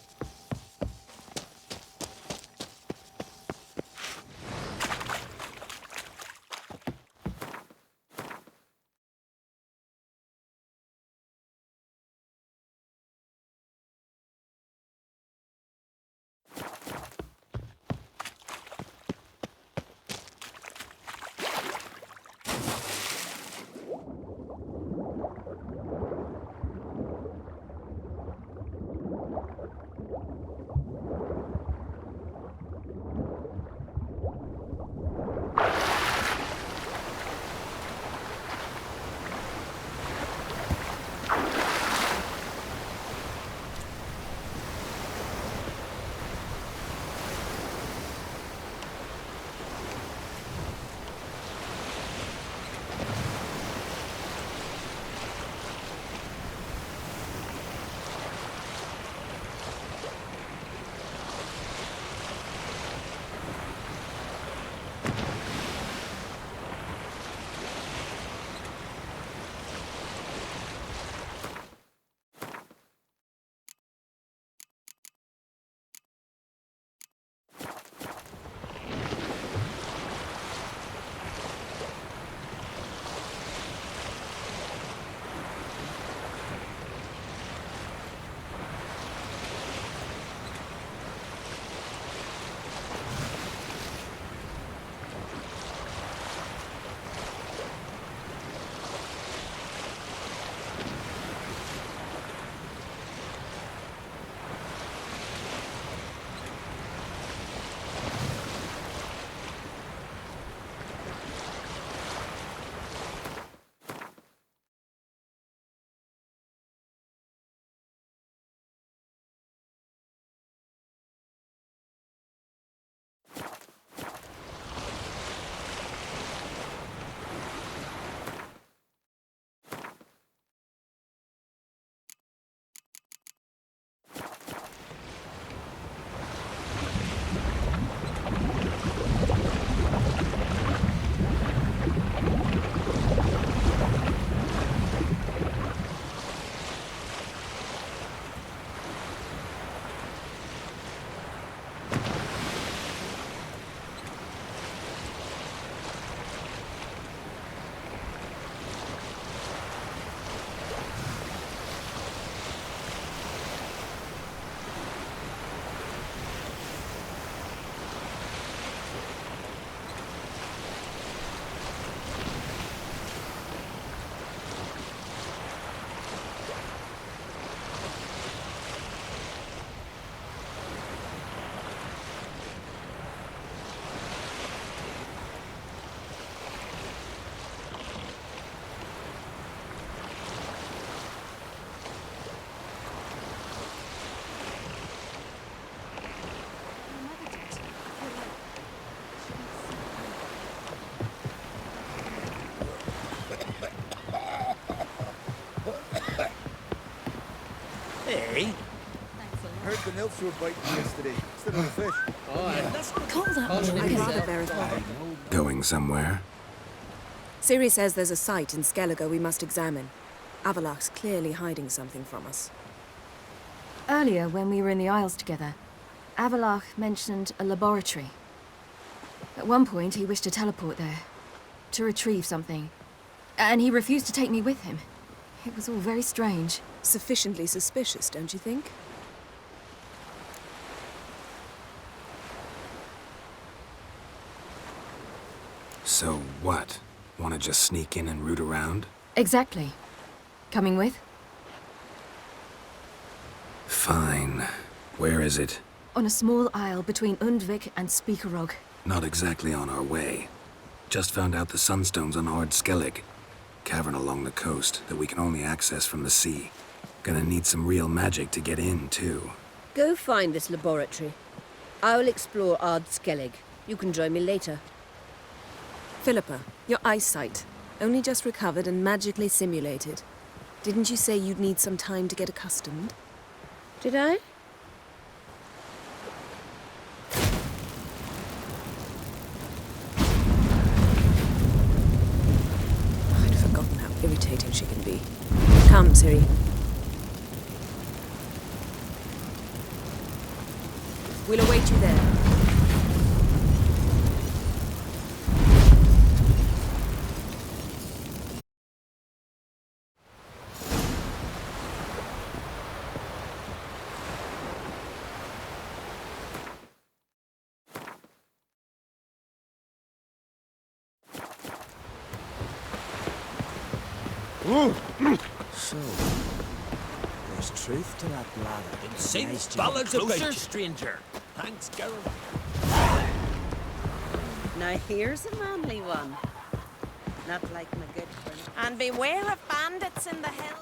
else were biting yesterday instead of the fish. Call that one. I'd rather verify. Going somewhere? Siri says there's a site in Skellige we must examine. Avalok's clearly hiding something from us. Earlier, when we were in the Isles together, Avalok mentioned a laboratory. At one point, he wished to teleport there, to retrieve something, and he refused to take me with him. It was all very strange. Sufficiently suspicious, don't you think? So what? Want to just sneak in and root around? Exactly. Coming with? Fine. Where is it? On a small isle between Undvik and Speakerog. Not exactly on our way. Just found out the sunstone's on Ard Skellig. Cavern along the coast that we can only access from the sea. Gonna need some real magic to get in, too. Go find this laboratory. I'll explore Ard Skellig. You can join me later. Philippa, your eyesight. Only just recovered and magically simulated. Didn't you say you'd need some time to get accustomed? Did I? I'd forgotten how irritating she can be. Come, Siri. We'll await you there. So, there's truth to that blather. Sing Nice ballads job. closer, stranger. Thanks, Geralt. Now here's a manly one. Not like my good friend. And beware of bandits in the hill.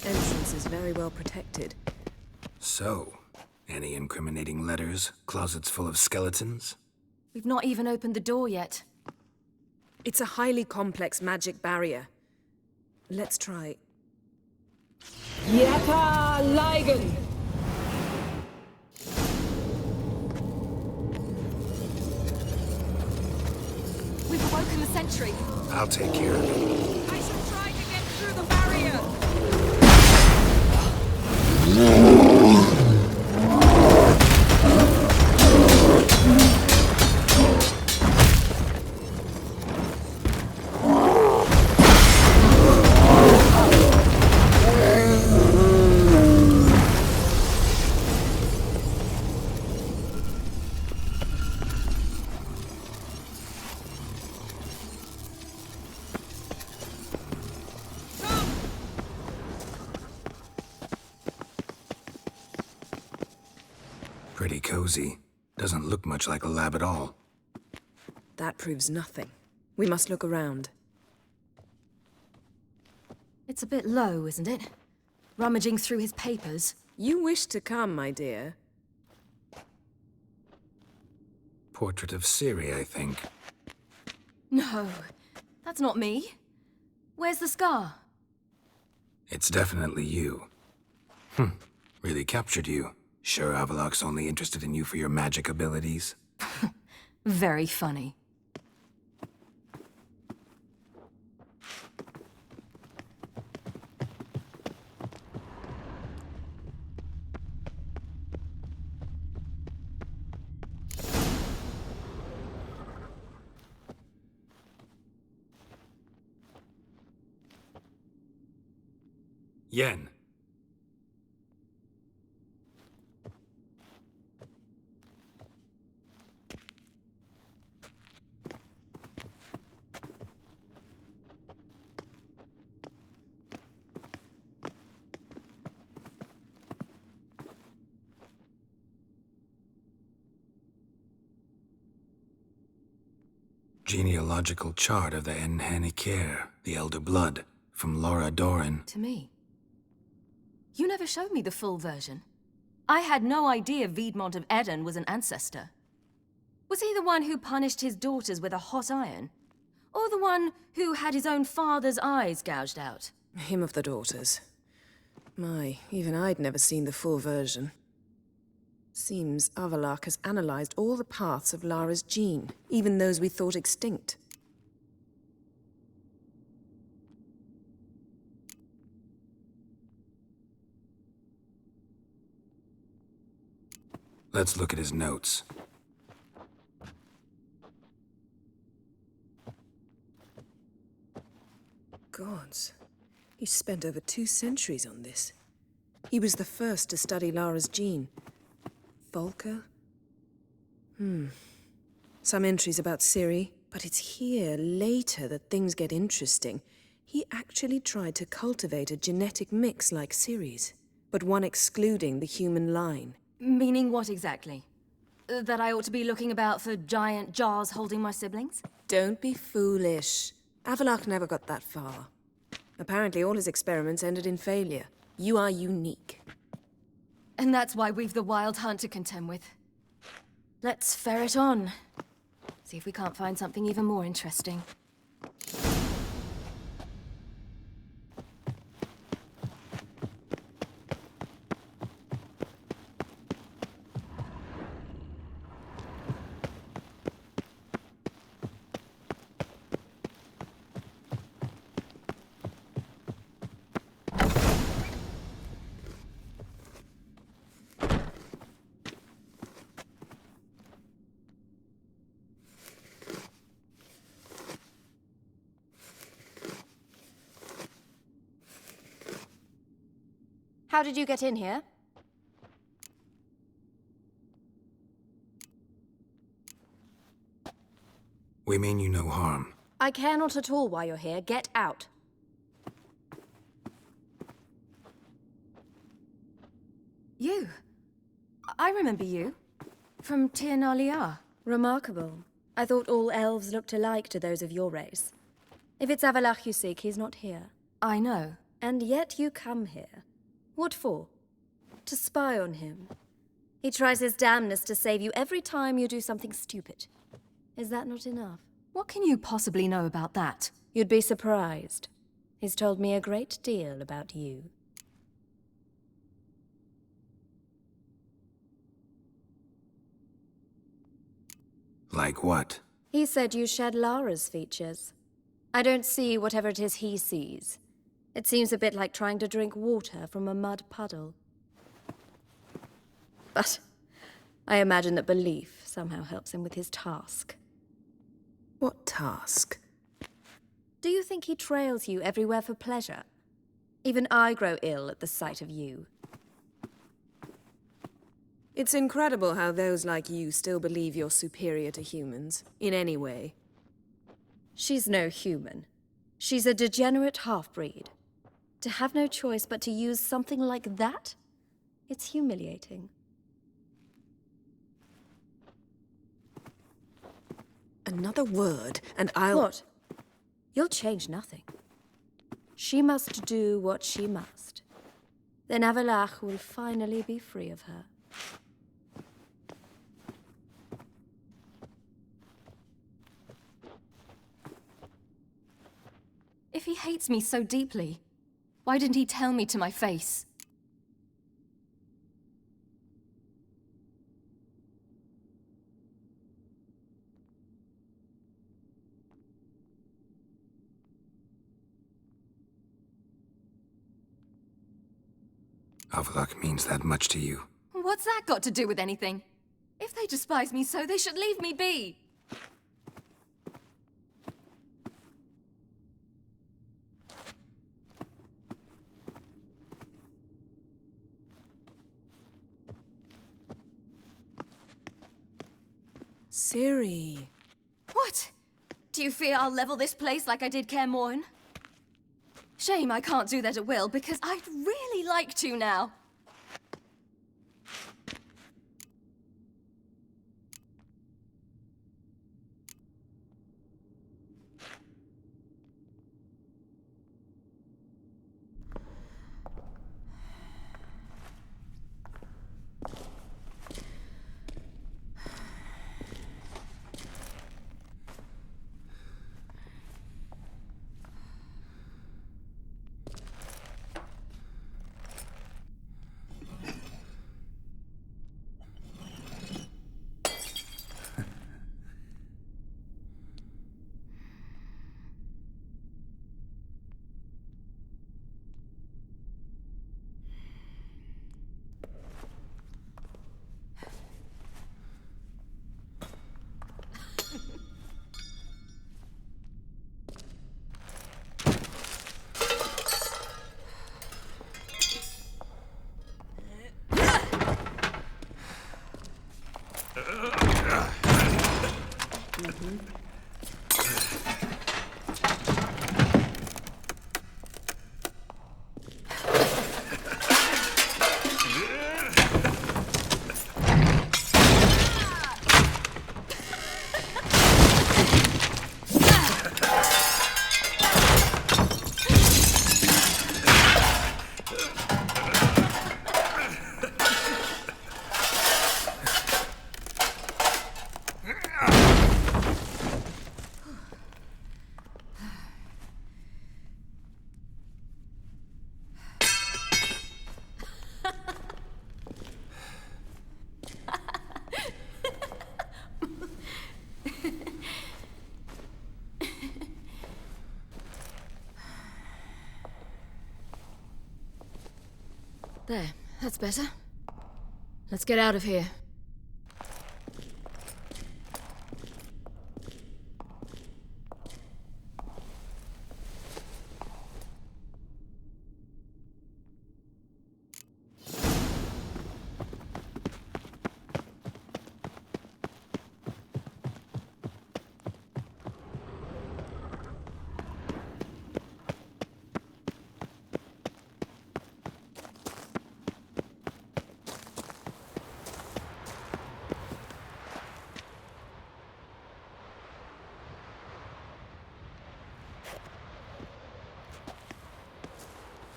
Entrance is very well protected. So, any incriminating letters? Closets full of skeletons? We've not even opened the door yet. It's a highly complex magic barrier. Let's try. Yata Ligen! We've awoken the sentry. I'll take care of it. I shall try to get through the barrier. Pretty cozy. Doesn't look much like a lab at all. That proves nothing. We must look around. It's a bit low, isn't it? Rummaging through his papers. You wish to come, my dear. Portrait of Ciri, I think. No, that's not me. Where's the scar? It's definitely you. Really captured you. Sure Avalok's only interested in you for your magic abilities? Very funny. Yen. Genealogical chart of the Enhanikir, the Elder Blood, from Laura Doran. To me. You never showed me the full version. I had no idea Viedmont of Eden was an ancestor. Was he the one who punished his daughters with a hot iron? Or the one who had his own father's eyes gouged out? Him of the daughters. My, even I'd never seen the full version. Seems Avalak has analyzed all the paths of Lara's gene, even those we thought extinct. Let's look at his notes. Gods. He spent over 2 centuries on this. He was the first to study Lara's gene. Volker? Some entries about Ciri, but it's here, later, that things get interesting. He actually tried to cultivate a genetic mix like Ciri's, but one excluding the human line. Meaning what exactly? That I ought to be looking about for giant jars holding my siblings? Don't be foolish. Avalak never got that far. Apparently all his experiments ended in failure. You are unique. And that's why we've the Wild Hunt to contend with. Let's ferret on. See if we can't find something even more interesting. How did you get in here? We mean you no harm. I care not at all why you're here. Get out. You? I remember you. From Tir Nalia. Remarkable. I thought all elves looked alike to those of your race. If it's Avalach you seek, he's not here. I know. And yet you come here. What for? To spy on him. He tries his damnedest to save you every time you do something stupid. Is that not enough? What can you possibly know about that? You'd be surprised. He's told me a great deal about you. Like what? He said you shared Lara's features. I don't see whatever it is he sees. It seems a bit like trying to drink water from a mud puddle. But I imagine that belief somehow helps him with his task. What task? Do you think he trails you everywhere for pleasure? Even I grow ill at the sight of you. It's incredible how those like you still believe you're superior to humans, in any way. She's no human. She's a degenerate half-breed. To have no choice but to use something like that? It's humiliating. Another word, and I'll... What? You'll change nothing. She must do what she must. Then Avalach will finally be free of her. If he hates me so deeply, why didn't he tell me to my face? Avalok means that much to you. What's that got to do with anything? If they despise me so, they should leave me be. Ciri. What? Do you fear I'll level this place like I did Kaer Morhen? Shame I can't do that at will, because I'd really like to now. There, that's better. Let's get out of here.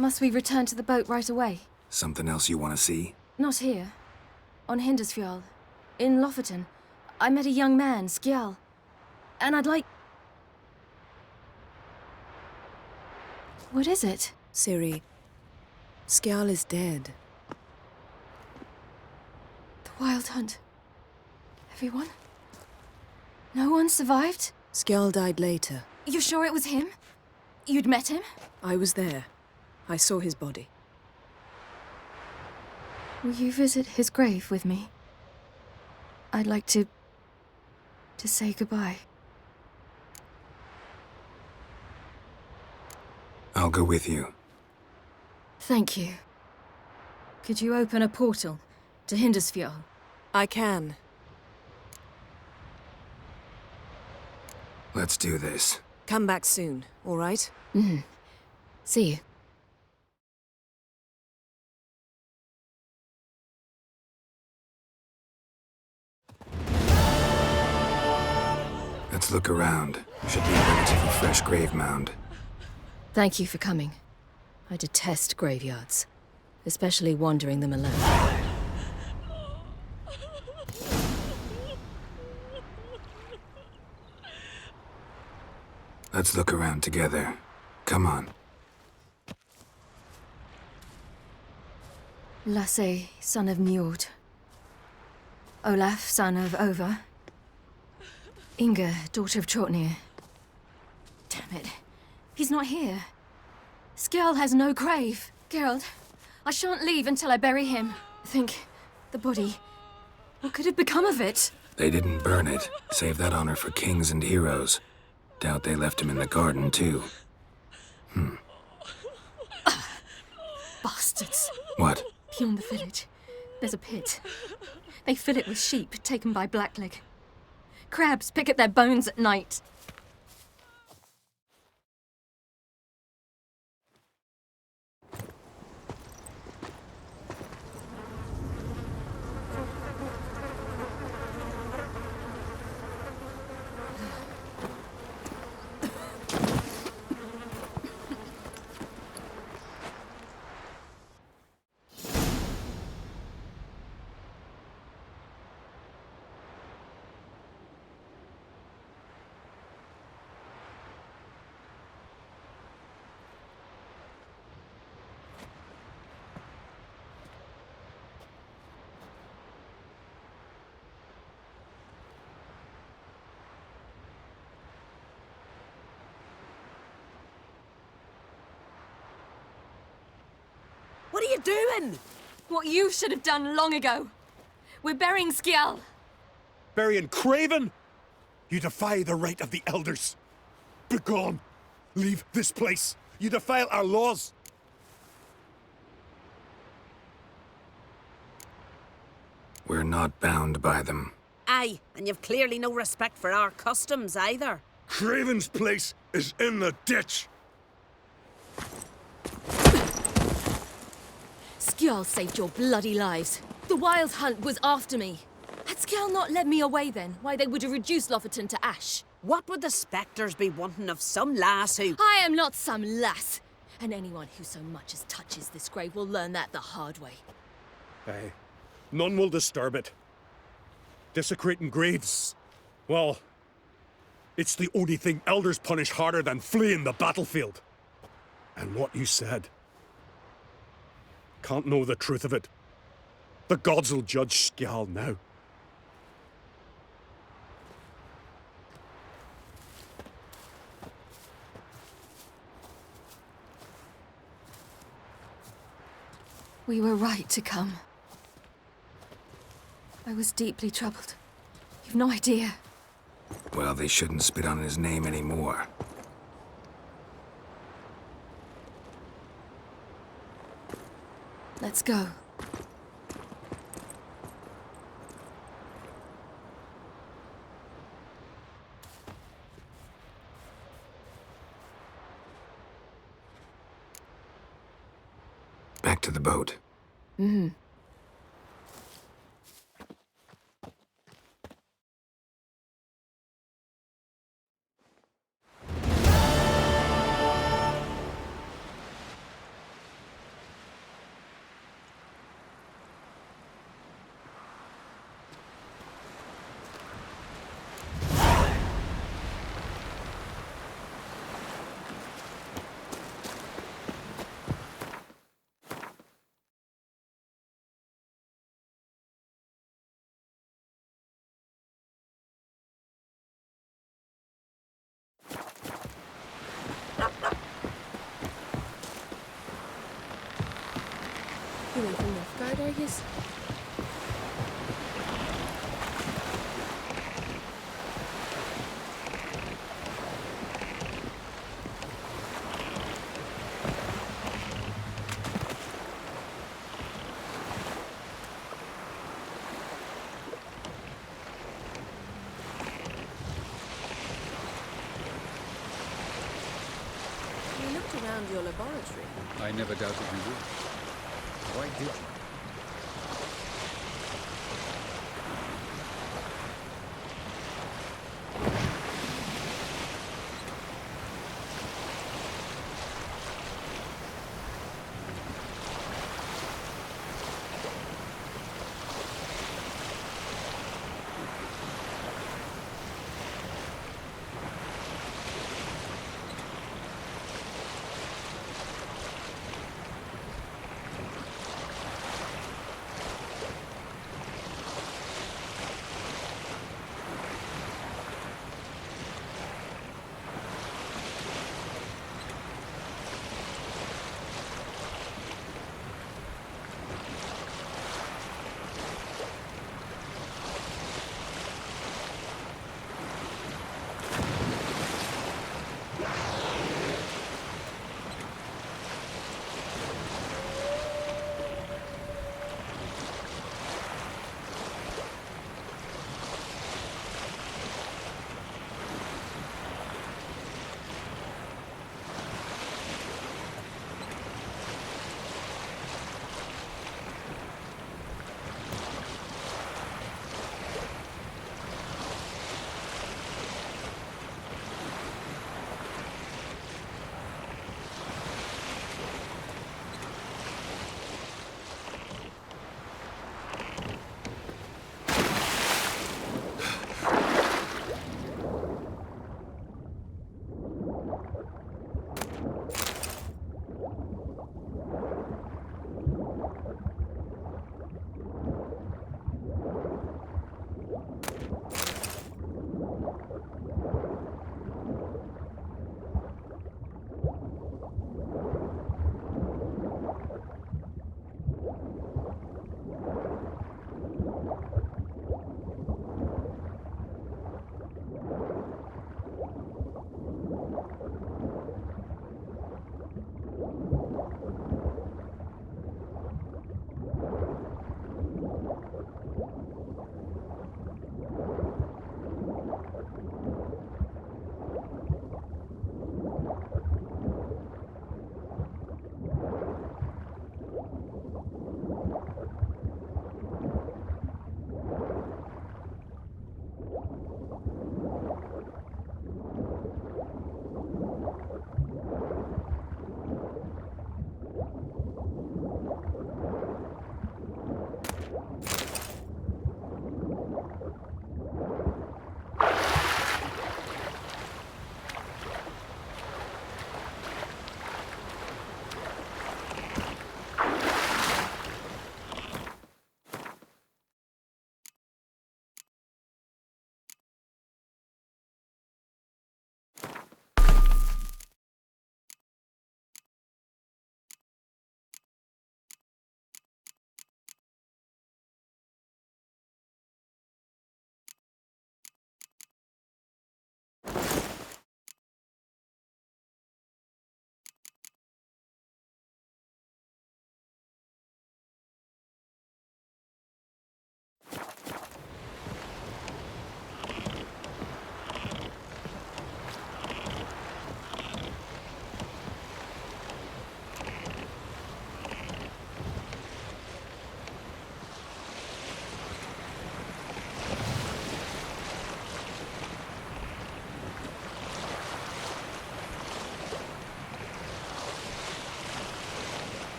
Must we return to the boat right away? Something else you want to see? Not here. On Hindersfjall. In Lofoten. I met a young man, Skjal. And I'd like... What is it? Ciri, Skjal is dead. The Wild Hunt. Everyone? No one survived? Skjal died later. You sure it was him? You'd met him? I was there. I saw his body. Will you visit his grave with me? I'd like to say goodbye. I'll go with you. Thank you. Could you open a portal to Hindersfjall? I can. Let's do this. Come back soon, all right? Mm-hmm. See you. Let's look around. Should be a relatively fresh grave mound. Thank you for coming. I detest graveyards, especially wandering them alone. Let's look around together. Come on. Lasse, son of Njord. Olaf, son of Over. Inga, daughter of Trotnir. Damn it. He's not here. Skjal has no grave. Geralt, I shan't leave until I bury him. Think, the body. What could have become of it? They didn't burn it. Save that honor for kings and heroes. Doubt they left him in the garden, too. Bastards. What? Beyond the village, there's a pit. They fill it with sheep taken by Blackleg. Crabs pick at their bones at night. What are you doing? What you should have done long ago. We're burying Skjal. Burying Craven? You defy the right of the elders. Begone. Leave this place. You defile our laws. We're not bound by them. Aye, and you've clearly no respect for our customs either. Craven's place is in the ditch! Skjall saved your bloody lives. The Wild Hunt was after me. Had Skjall not led me away then, why they would have reduced Loferton to ash. What would the spectres be wanting of some lass who... I am not some lass. And anyone who so much as touches this grave will learn that the hard way. Aye. None will disturb it. Desecrating graves. Well, it's the only thing elders punish harder than fleeing the battlefield. And what you said. Can't know the truth of it. The gods will judge Skjall now. We were right to come. I was deeply troubled. You've no idea. Well, they shouldn't spit on his name anymore. Let's go. Back to the boat. Mm-hmm. You went from Nilfgaard, are yous? You looked around your laboratory. I never doubted you would. Why did you?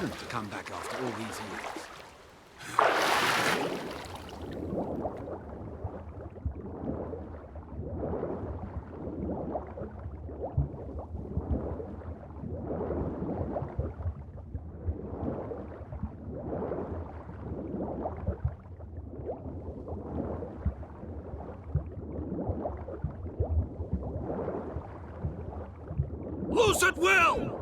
different to come back after all these years. Loose at will!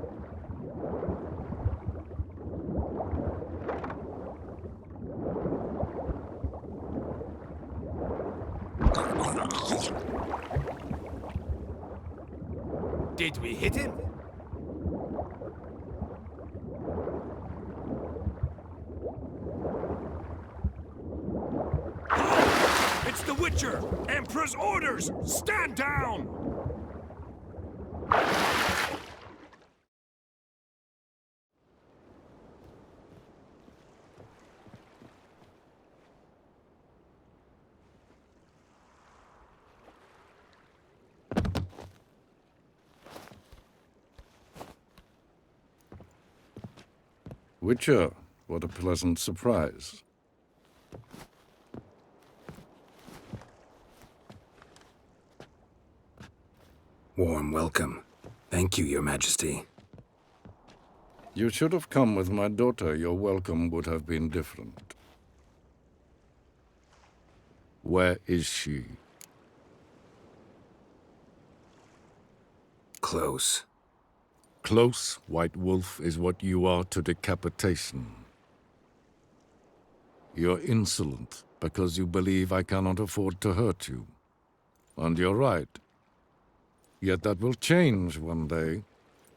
Did we hit him? It's the Witcher! Emperor's orders! Stand down! Witcher, what a pleasant surprise. Warm welcome. Thank you, Your Majesty. You should have come with my daughter. Your welcome would have been different. Where is she? Close. Close, White Wolf, is what you are to decapitation. You're insolent because you believe I cannot afford to hurt you. And you're right. Yet that will change one day,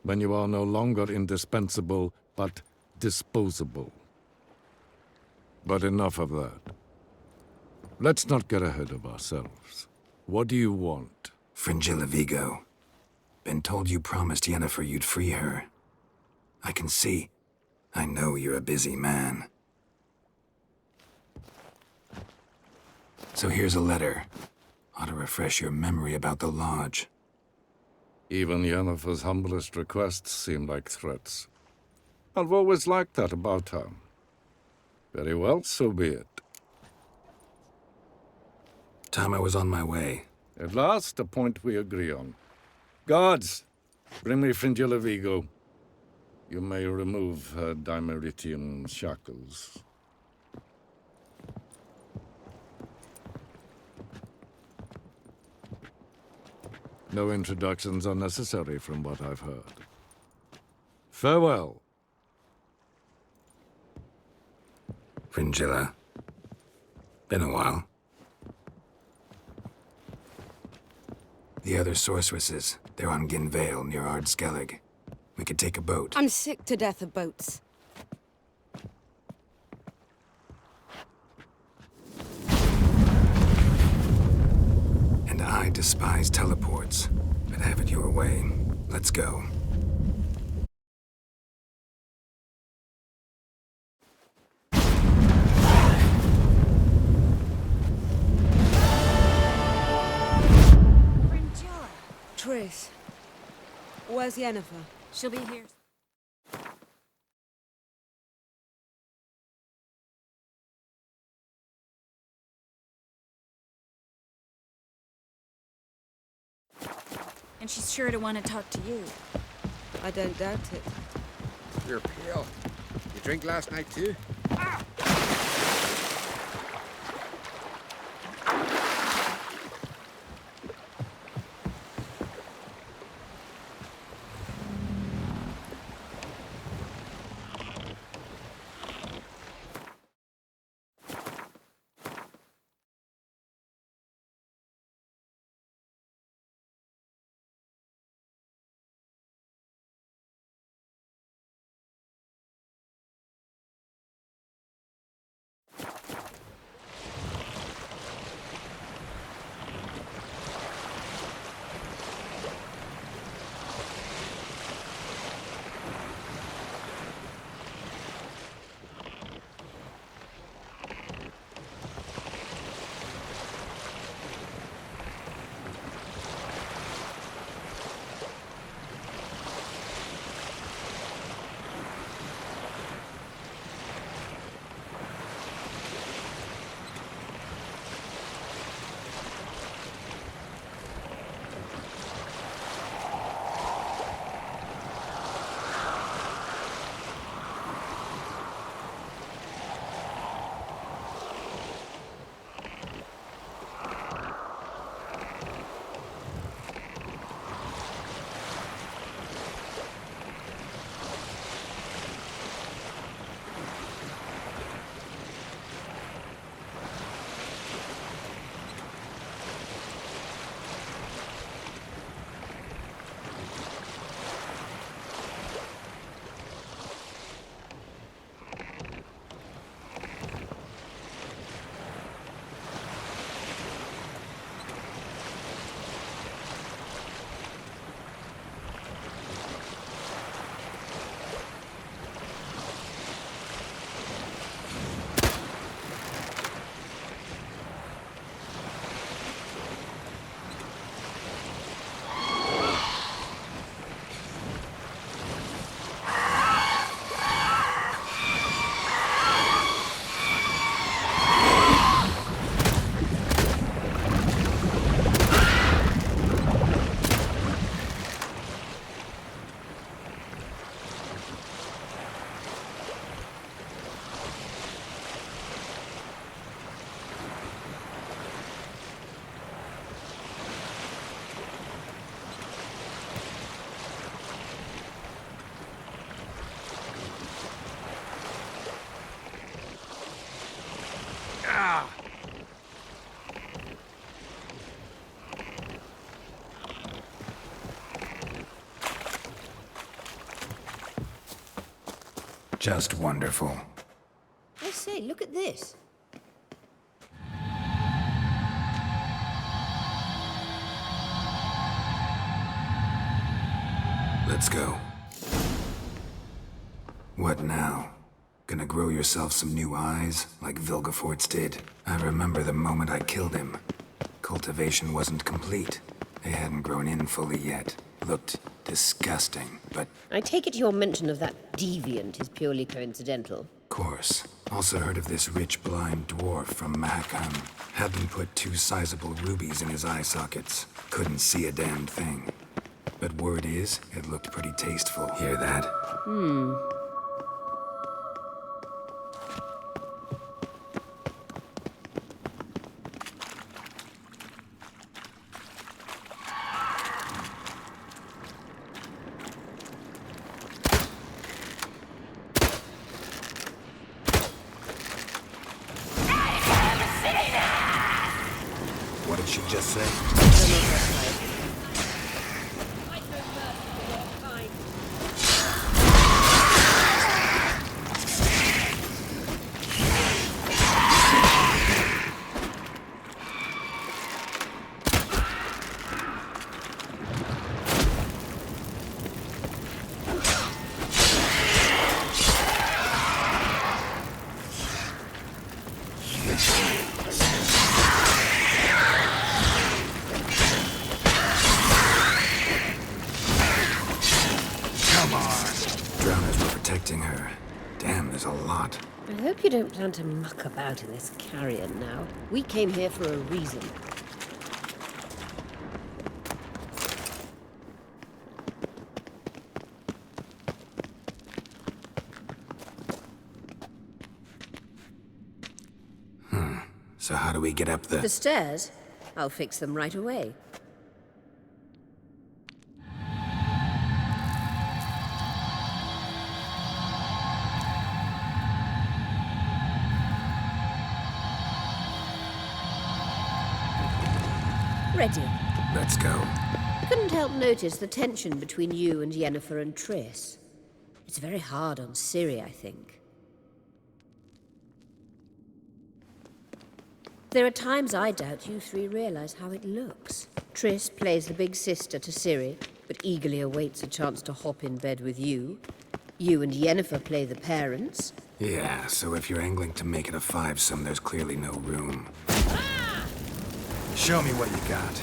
when you are no longer indispensable, but disposable. But enough of that. Let's not get ahead of ourselves. What do you want? Fringilla Vigo. Been told you promised Yennefer you'd free her. I can see. I know you're a busy man. So here's a letter. Ought to refresh your memory about the Lodge. Even Yennefer's humblest requests seem like threats. I've always liked that about her. Very well, so be it. Time I was on my way. At last, a point we agree on. Guards, bring me Fringilla Vigo. You may remove her dimeritium shackles. No introductions are necessary from what I've heard. Farewell. Fringilla. Been a while. The other sorceresses, they're on Ginvale near Ard-Skellig. We could take a boat. I'm sick to death of boats. And I despise teleports, but have it your way. Let's go. Triss, where's Yennefer? She'll be here. And she's sure to want to talk to you. I don't doubt it. You're pale. You drink last night too? Just wonderful. I say, look at this. Let's go. What now? Gonna grow yourself some new eyes, like Vilgefortz did? I remember the moment I killed him. Cultivation wasn't complete. They hadn't grown in fully yet. Looked disgusting, but... I take it your mention of that deviant is purely coincidental. Course. Also heard of this rich blind dwarf from Mahakam. Had them put 2 sizable rubies in his eye sockets. Couldn't see a damn thing. But word is, it looked pretty tasteful. Hear that? What did she just say? Her. Damn, there's a lot. I hope you don't plan to muck about in this carrion now. We came here for a reason. So how do we get up the... The stairs? I'll fix them right away. Ready. Let's go. Couldn't help notice the tension between you and Yennefer and Triss. It's very hard on Ciri, I think. There are times I doubt you 3 realize how it looks. Triss plays the big sister to Ciri, but eagerly awaits a chance to hop in bed with you. You and Yennefer play the parents. Yeah, so if you're angling to make it a 5-some, there's clearly no room. Show me what you got.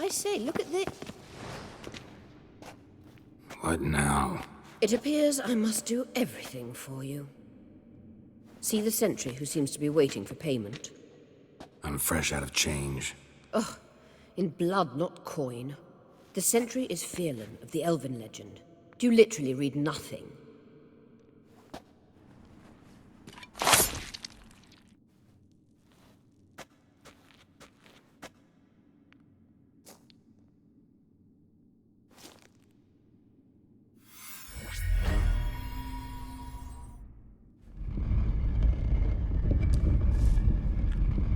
I say, look at this. What now? It appears I must do everything for you. See the sentry who seems to be waiting for payment? I'm fresh out of change. Ugh, in blood, not coin. The sentry is Fearlan of the Elven legend. Do you literally read nothing?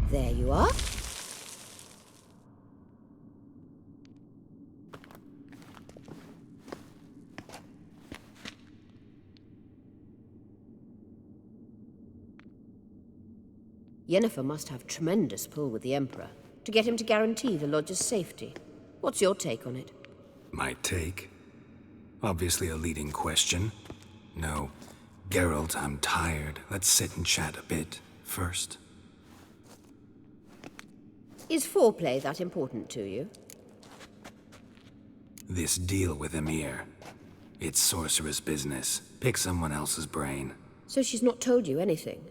There you are. Yennefer must have tremendous pull with the Emperor to get him to guarantee the lodge's safety. What's your take on it? My take? Obviously a leading question. No. Geralt, I'm tired. Let's sit and chat a bit first. Is foreplay that important to you? This deal with Emir. It's sorceress business. Pick someone else's brain. So she's not told you anything?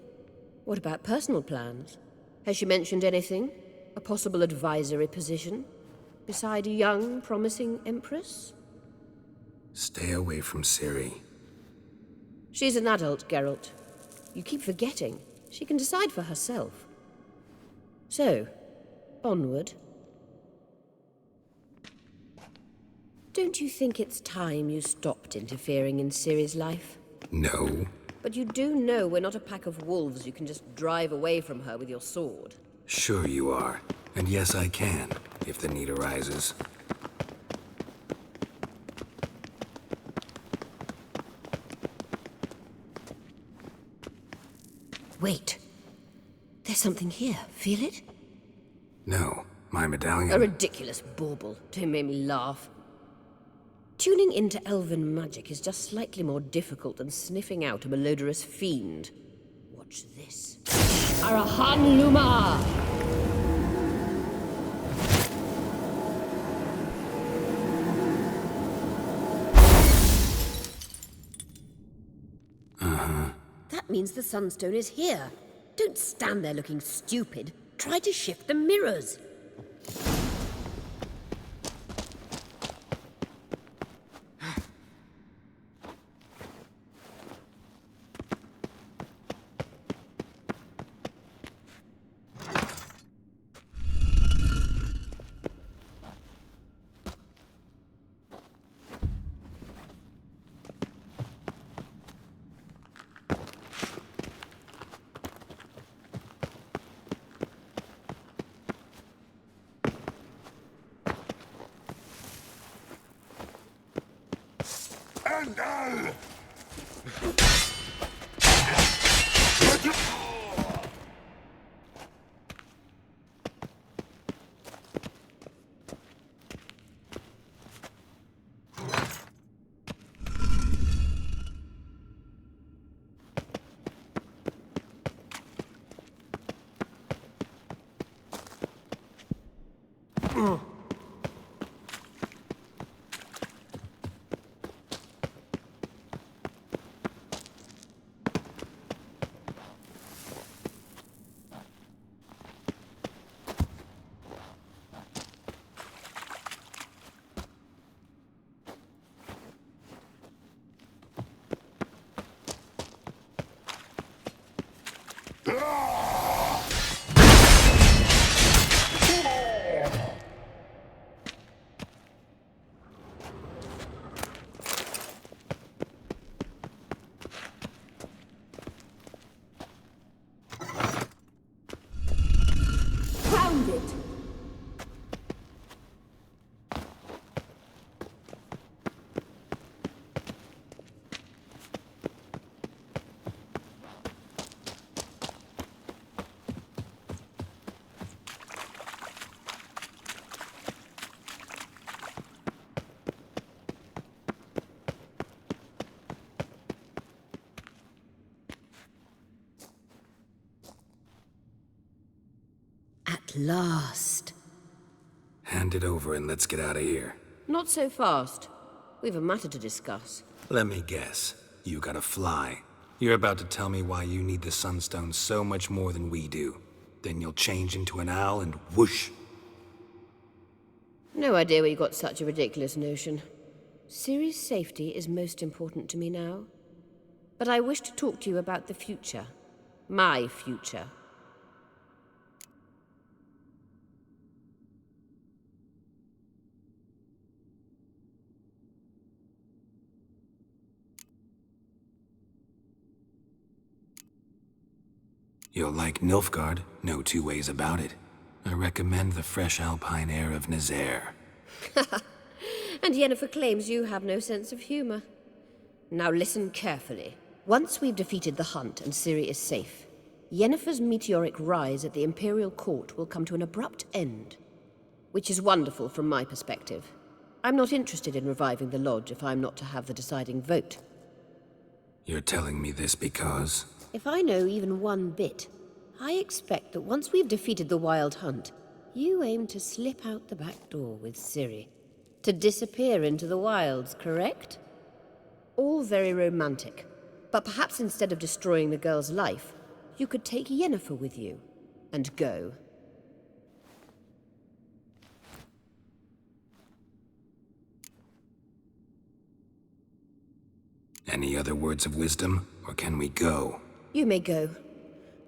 What about personal plans? Has she mentioned anything? A possible advisory position? Beside a young, promising empress? Stay away from Ciri. She's an adult, Geralt. You keep forgetting. She can decide for herself. So, onward. Don't you think it's time you stopped interfering in Ciri's life? No. But you do know we're not a pack of wolves you can just drive away from her with your sword. Sure you are. And yes, I can, if the need arises. Wait. There's something here. Feel it? No, my medallion. A ridiculous bauble. Don't make me laugh. Tuning into elven magic is just slightly more difficult than sniffing out a malodorous fiend. Watch this. Arahan Luma! That means the Sunstone is here. Don't stand there looking stupid. Try to shift the mirrors. Found it! At last. Hand it over and let's get out of here. Not so fast. We've a matter to discuss. Let me guess. You gotta fly. You're about to tell me why you need the Sunstone so much more than we do. Then you'll change into an owl and whoosh. No idea where you got such a ridiculous notion. Ciri's safety is most important to me now. But I wish to talk to you about the future. My future. You'll like Nilfgaard, no two ways about it. I recommend the fresh alpine air of Nazaire. And Yennefer claims you have no sense of humor. Now listen carefully. Once we've defeated the hunt and Ciri is safe, Yennefer's meteoric rise at the Imperial Court will come to an abrupt end. Which is wonderful from my perspective. I'm not interested in reviving the Lodge if I'm not to have the deciding vote. You're telling me this because... If I know even one bit, I expect that once we've defeated the Wild Hunt, you aim to slip out the back door with Ciri. To disappear into the wilds, correct? All very romantic. But perhaps instead of destroying the girl's life, you could take Yennefer with you and go. Any other words of wisdom, or can we go? You may go.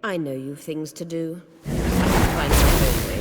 I know you've things to do. I can find my own way.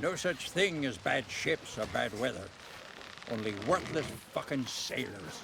No such thing as bad ships or bad weather. Only worthless fucking sailors.